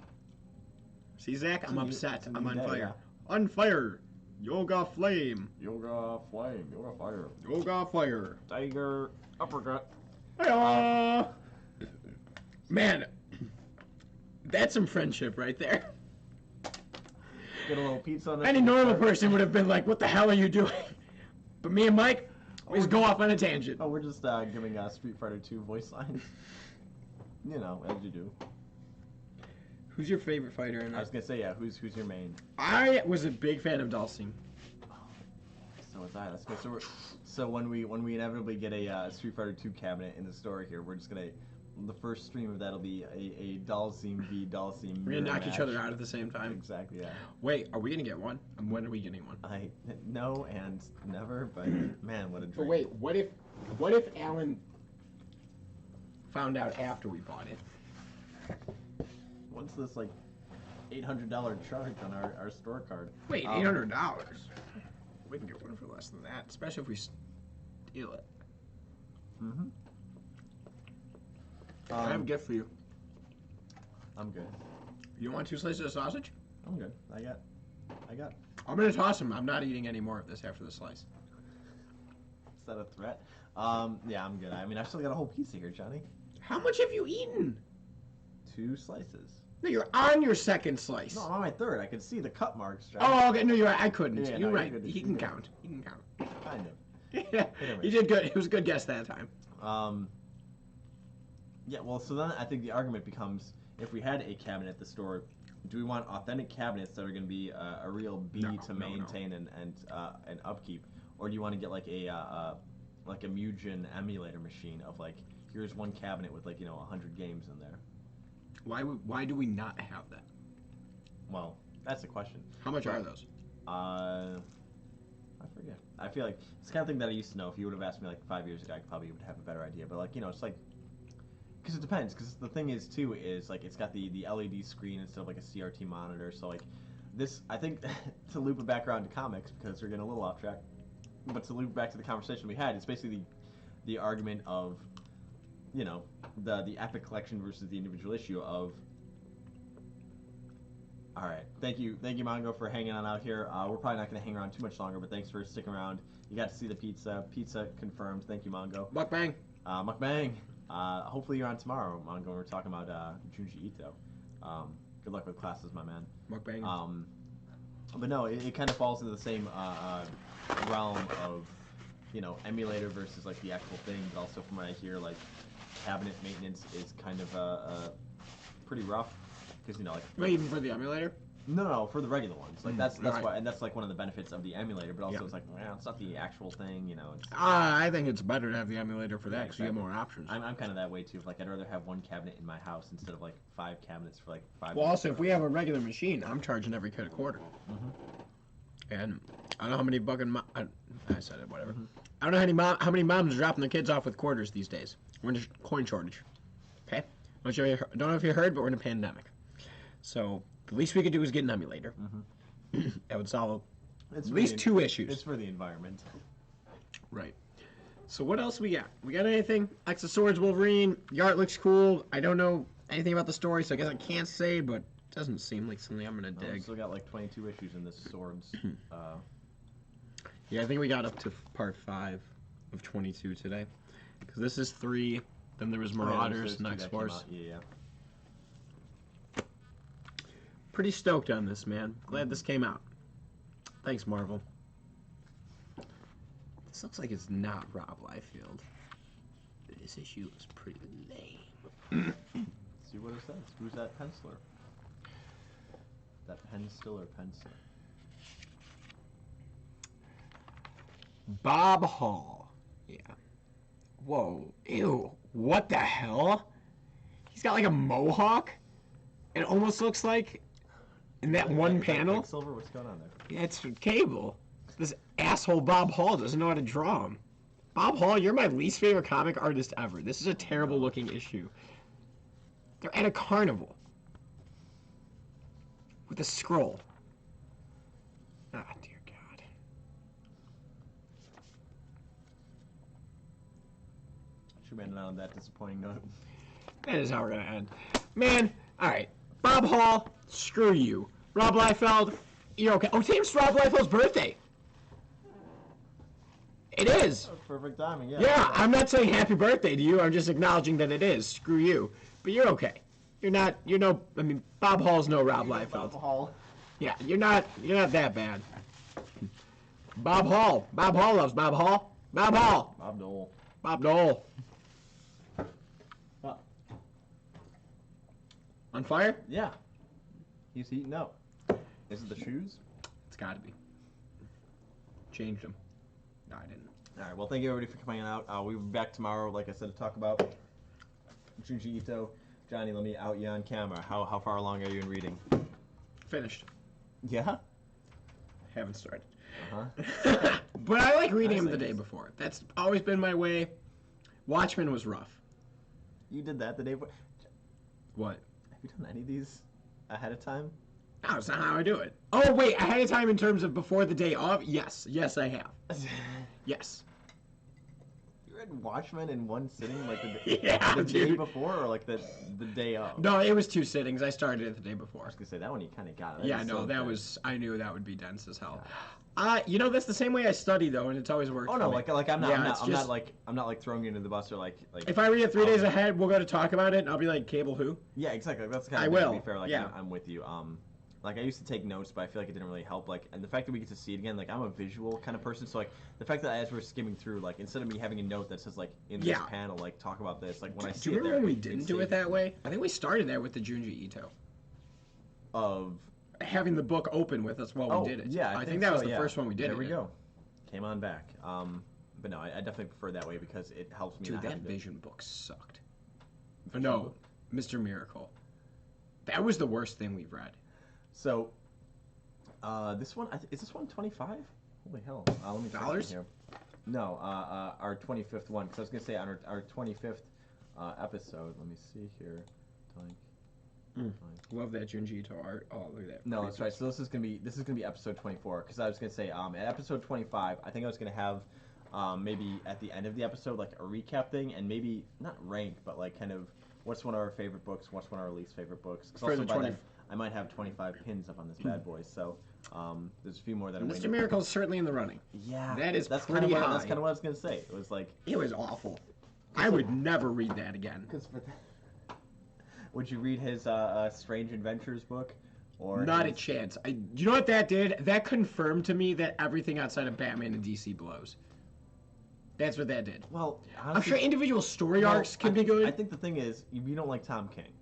S2: See, Zach, I'm upset.
S1: a new
S2: I'm on
S1: day,
S2: fire. On fire. Yoga flame.
S1: Yoga flame. Yoga fire.
S2: Yoga fire.
S1: Tiger uppercut.
S2: Hiya! Man, that's some friendship right there.
S1: Get a little pizza on this.
S2: Any normal person would have been like, what the hell are you doing? But me and Mike, we just go off on a tangent.
S1: Oh, we're just giving Street Fighter 2 voice lines. You know, as you do.
S2: Who's your favorite fighter in
S1: I was
S2: that?
S1: gonna say, yeah. Who's your main?
S2: I was a big fan of Dhalsim.
S1: So was I. Let's go. So when we inevitably get a Street Fighter 2 cabinet in the store here, we're just gonna. The first stream of that'll be a Dhalsim v Dhalsim.
S2: We're gonna knock each other out at the same time.
S1: Exactly. Yeah.
S2: Wait, are we gonna get one? When are we getting one?
S1: I no and never, but man, what a dream.
S2: But wait, what if Alan found out after we bought it?
S1: What's this like $800 charge on our store card?
S2: Wait, $800. We can get one for less than that, especially if we steal it.
S1: Mm-hmm.
S2: I have a gift for you.
S1: I'm good.
S2: You want 2 slices of sausage?
S1: I'm good. I got.
S2: I'm gonna toss them. I'm not eating any more of this after the slice.
S1: Is that a threat? Yeah, I'm good. I mean, I've still got a whole pizza here, Johnny.
S2: How much have you eaten?
S1: 2 slices.
S2: No, you're on your second slice.
S1: No, I'm on my third. I can see the cut marks, Johnny.
S2: Oh, okay. No, you're right. I couldn't.
S1: Yeah,
S2: you're
S1: no,
S2: right.
S1: you're good.
S2: He can count. He can count.
S1: Kind of.
S2: Yeah, you did good. It was a good guess that time.
S1: Yeah, well, so then I think the argument becomes, if we had a cabinet at the store, do we want authentic cabinets that are going to be a real to maintain and upkeep, or do you want to get like a Mugen emulator machine of like, here's one cabinet with like 100 games in there?
S2: Why do we not have that?
S1: Well, that's the question.
S2: How much are those?
S1: I forget. I feel like it's the kind of thing that I used to know. If you would have asked me like 5 years ago, I probably would have a better idea. But like it's like. Because it depends. Because the thing is too is like it's got the LED screen instead of like a CRT monitor. So like this, I think, to loop it back around to comics because we're getting a little off track. But to loop back to the conversation we had, it's basically the argument of, the Epic collection versus the individual issue of. All right, thank you, Mongo, for hanging on out here. We're probably not going to hang around too much longer, but thanks for sticking around. You got to see the pizza. Pizza confirmed. Thank you, Mongo.
S2: Mukbang.
S1: Mukbang. Hopefully you're on tomorrow, Mongo. We're talking about Junji Ito. Good luck with classes, my man.
S2: Mukbang.
S1: But no, it kind of falls into the same realm of, emulator versus like the actual thing. But also from what I hear, like cabinet maintenance is kind of pretty rough because like.
S2: Wait, even for the emulator?
S1: No, for the regular ones. Like that's
S2: right.
S1: why, and that's like one of the benefits of the emulator. But also it's like, well, it's not the actual thing, It's,
S2: I think it's better to have the emulator for that
S1: Yeah,
S2: because you get more options.
S1: I'm kind of that way too. Like I'd rather have one cabinet in my house instead of like 5 cabinets for like 5.
S2: Well, also, if we have a regular machine, I'm charging every kid a quarter. And I don't know how many I said it, whatever. I don't know how many moms are dropping their kids off with quarters these days. We're in a coin shortage. Okay? Don't know if you heard, but we're in a pandemic. So the least we could do is get an emulator. That would solve at least 2 issues.
S1: It's for the environment.
S2: Right. So what else we got? We got anything? X of Swords Wolverine. The art looks cool. I don't know anything about the story, so I guess I can't say, but it doesn't seem like something I'm going to dig.
S1: We still got like 22 issues in this Swords.
S2: Yeah, I think we got up to part 5 of 22 today. Because this is 3, then there was Marauders and X-Force.
S1: Yeah.
S2: Pretty stoked on this, man. Glad this came out. Thanks, Marvel. This looks like it's not Rob Liefeld. This issue is pretty lame.
S1: See what it says. Who's that penciler? That penciler.
S2: Bob Hall. Yeah. Whoa. Ew. What the hell? He's got like a mohawk. It almost looks like in that one panel.
S1: Silver, what's going on there?
S2: Yeah, it's Cable. This asshole Bob Hall doesn't know how to draw him. Bob Hall, you're my least favorite comic artist ever. This is a terrible looking issue. They're at a carnival with a scroll. Ah, dear God.
S1: Should we end it on that disappointing note?
S2: That is how we're gonna end. Man, alright. Bob Hall, screw you. Rob Liefeld, you're okay. Oh, today's Rob Liefeld's birthday. It is.
S1: That was perfect timing, yeah.
S2: Yeah, I'm not saying happy birthday to you. I'm just acknowledging that it is. Screw you. But you're okay. I mean, Bob Hall's no Rob Liefeld.
S1: Bob Hall.
S2: Yeah, you're not that bad. Bob Hall loves Bob Hall. Bob Hall.
S1: Bob Dole.
S2: Bob Dole.
S1: Oh.
S2: On fire?
S1: Yeah. He's heating up. Is it the shoes?
S2: It's gotta be. Changed them. No, I didn't.
S1: All right. Well, thank you everybody for coming out. We'll be back tomorrow, like I said, to talk about Junji Ito. Johnny, let me out you on camera. How far along are you in reading?
S2: Finished.
S1: Yeah.
S2: Haven't started.
S1: Uh-huh.
S2: But I like reading
S1: I
S2: them the
S1: see.
S2: day before. That's always been my way. Watchmen was rough.
S1: You did that the day before.
S2: What?
S1: Have you done any of these ahead of time?
S2: No, it's not how I do it. Oh, wait, ahead of time in terms of before the day of? Yes, I have. Yes.
S1: You read Watchmen in one sitting, like the
S2: Yeah,
S1: day
S2: dude.
S1: before, or like the day of?
S2: No, it was 2 sittings. I started it the day
S1: I
S2: before.
S1: was gonna say that one you kind of got it.
S2: Yeah, no, that was. I knew that would be dense as hell. That's the same way I study though, and it's always worked.
S1: Oh
S2: for
S1: no,
S2: me.
S1: I'm not,
S2: Yeah,
S1: I'm
S2: it's
S1: not
S2: just-
S1: like I'm not like throwing you into the bus or like.
S2: If I read it 3 days ahead, we'll go to talk about it, and I'll be like, Cable who?
S1: Yeah, exactly. That's kind
S2: I
S1: of
S2: will,
S1: to be fair. Like
S2: yeah.
S1: I'm with you. Like I used to take notes, but I feel like it didn't really help. Like, and the fact that we get to see it again, like I'm a visual kind of person, so like the fact that as we're skimming through, like instead of me having a note that says like in this
S2: Yeah.
S1: panel, like talk about this, like when I
S2: Do
S1: see
S2: you
S1: it
S2: remember
S1: there,
S2: when we didn't do it
S1: saves
S2: that
S1: me.
S2: way? I think we started that with the Junji Ito.
S1: Of
S2: Having the book open with us while we did it.
S1: yeah,
S2: I think that was
S1: so,
S2: the
S1: yeah.
S2: first one we did.
S1: There we
S2: it.
S1: go. Came on back. But no, I definitely prefer that way because it helps me.
S2: Dude,
S1: not
S2: that
S1: having to-
S2: Vision book sucked. No, Mr. Miracle. That was the worst thing we've read.
S1: So, this one is this one 25? Holy hell! Let me check
S2: Dollars?
S1: here. No, our 25th one. Because I was gonna say on our 25th episode. Let me see here.
S2: Love that Junji Ito art. Oh, look at that.
S1: No,
S2: Pretty
S1: that's right. So this is gonna be episode 24. Because I was gonna say at episode 25, I think I was gonna have maybe at the end of the episode like a recap thing and maybe not rank, but like kind of what's one of our favorite books, what's one of our least favorite books. 'Cause
S2: For
S1: also
S2: the
S1: by
S2: 20
S1: then, I might have 25 pins up on this bad boy. So there's a few more that I'm
S2: Mr.
S1: waiting.
S2: Miracle's certainly in the running.
S1: Yeah,
S2: That is
S1: that's
S2: pretty
S1: kind of
S2: high.
S1: that's kind of what I was gonna say. It was like
S2: It was awful. I would never read that again.
S1: because would you read his Strange Adventures book or
S2: Not a
S1: his-
S2: chance. You know what that did? That confirmed to me that everything outside of Batman and DC blows. That's what that did.
S1: Well,
S2: I'm
S1: honestly,
S2: sure individual story
S1: well,
S2: arcs can
S1: I
S2: be
S1: think-
S2: good.
S1: I think the thing is you don't like Tom King.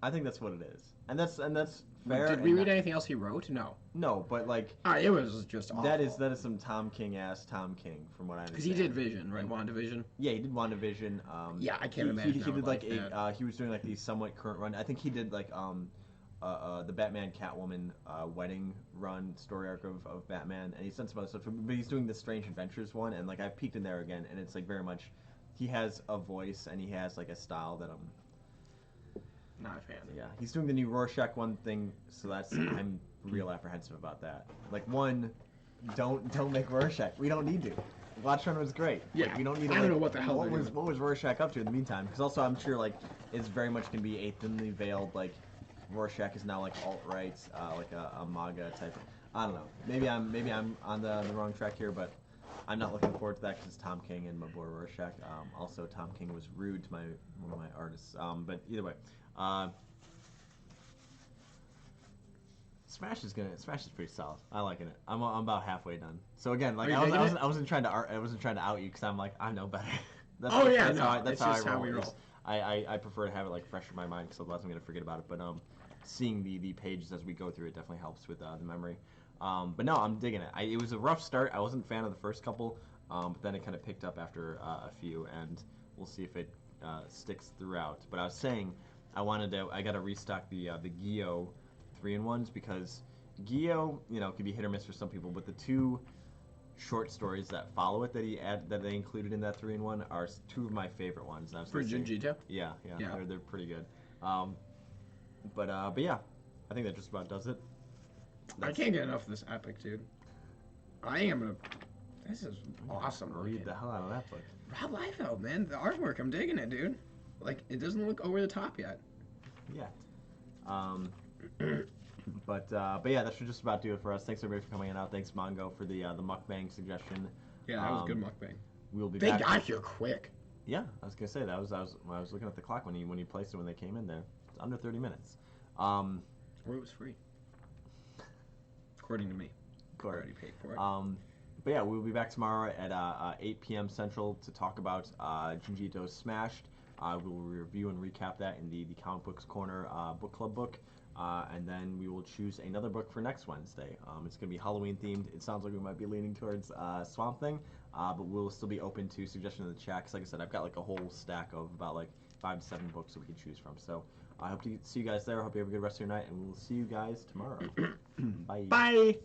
S1: I think that's what it is, and that's fair.
S2: Did we
S1: and
S2: read
S1: not-
S2: anything else he wrote? No.
S1: No, but like
S2: It was just awful.
S1: that is some Tom King ass Tom King from what I understand.
S2: Because he did Vision, right? WandaVision.
S1: Yeah, he did WandaVision.
S2: Yeah, I can't
S1: he,
S2: imagine
S1: He
S2: I
S1: did
S2: would
S1: like
S2: like
S1: a
S2: that.
S1: he was doing like the somewhat current run. I think he did like the Batman Catwoman wedding run story arc of Batman, and he's done some other stuff. But he's doing the Strange Adventures one, and like I've peeked in there again, and it's like very much he has a voice and he has like a style that I'm.
S2: Not a fan.
S1: Yeah, he's doing the new Rorschach one thing, so that's I'm real apprehensive about that. Like one, don't make Rorschach. We don't need to. Watchmen was great.
S2: Yeah,
S1: like, we don't need to.
S2: I don't
S1: like,
S2: know what the hell
S1: What
S2: they're
S1: was
S2: doing.
S1: what was Rorschach up to in the meantime? Because also I'm sure like it's very much gonna be a thinly veiled like Rorschach is now like alt right, like a MAGA type. I don't know. Maybe I'm on the wrong track here, but I'm not looking forward to that because it's Tom King and my boy Rorschach. Also, Tom King was rude to one of my artists. But either way. Smash is pretty solid. I liking it. I'm about halfway done. So again, like
S2: Are you
S1: I
S2: digging it?
S1: wasn't trying to out you because I'm like I know better. That's
S2: Oh, yeah,
S1: that's
S2: no,
S1: how that's
S2: it's
S1: how
S2: just
S1: I
S2: how
S1: roll.
S2: we
S1: It's-
S2: roll.
S1: I prefer to have it like fresh in my mind because otherwise I'm gonna forget about it. But seeing the pages as we go through it definitely helps with the memory. But no, I'm digging it. It was a rough start. I wasn't a fan of the first couple, but then it kind of picked up after a few, and we'll see if it sticks throughout. But I was saying I got to restock the Gyo 3-in-1s because Gyo, can be hit or miss for some people, but the two short stories that follow it that they included in that 3-in-1 are two of my favorite ones. And I was
S2: For
S1: listening-
S2: Junji Ito?
S1: Yeah.
S2: Yeah.
S1: They're pretty good. But yeah, I think that just about does it.
S2: I can't get enough of this epic, dude. I am gonna. This is awesome.
S1: Read the hell out of that book.
S2: Rob Liefeld, man, the artwork, I'm digging it, dude. Like, it doesn't look over the top yet.
S1: Yeah. But yeah, that should just about do it for us. Thanks everybody for coming out. Thanks Mongo for the mukbang suggestion.
S2: Yeah, that was a good mukbang.
S1: We'll be
S2: They
S1: back.
S2: got here quick.
S1: Yeah, I was gonna say that was when I was looking at the clock when you placed it when they came in there. It's under 30 minutes.
S2: Or it was free. According to me. I already paid for it.
S1: But yeah, we'll be back tomorrow at 8 p.m. Central to talk about Junji Ito's Smashed. We'll review and recap that in the Comic Books Corner book club book. And then we will choose another book for next Wednesday. It's going to be Halloween themed. It sounds like we might be leaning towards Swamp Thing, but we'll still be open to suggestions in the chat. Because like I said, I've got like a whole stack of about like 5 to 7 books that we can choose from. So I hope to see you guys there. I hope you have a good rest of your night, and we'll see you guys tomorrow. Bye.
S2: Bye!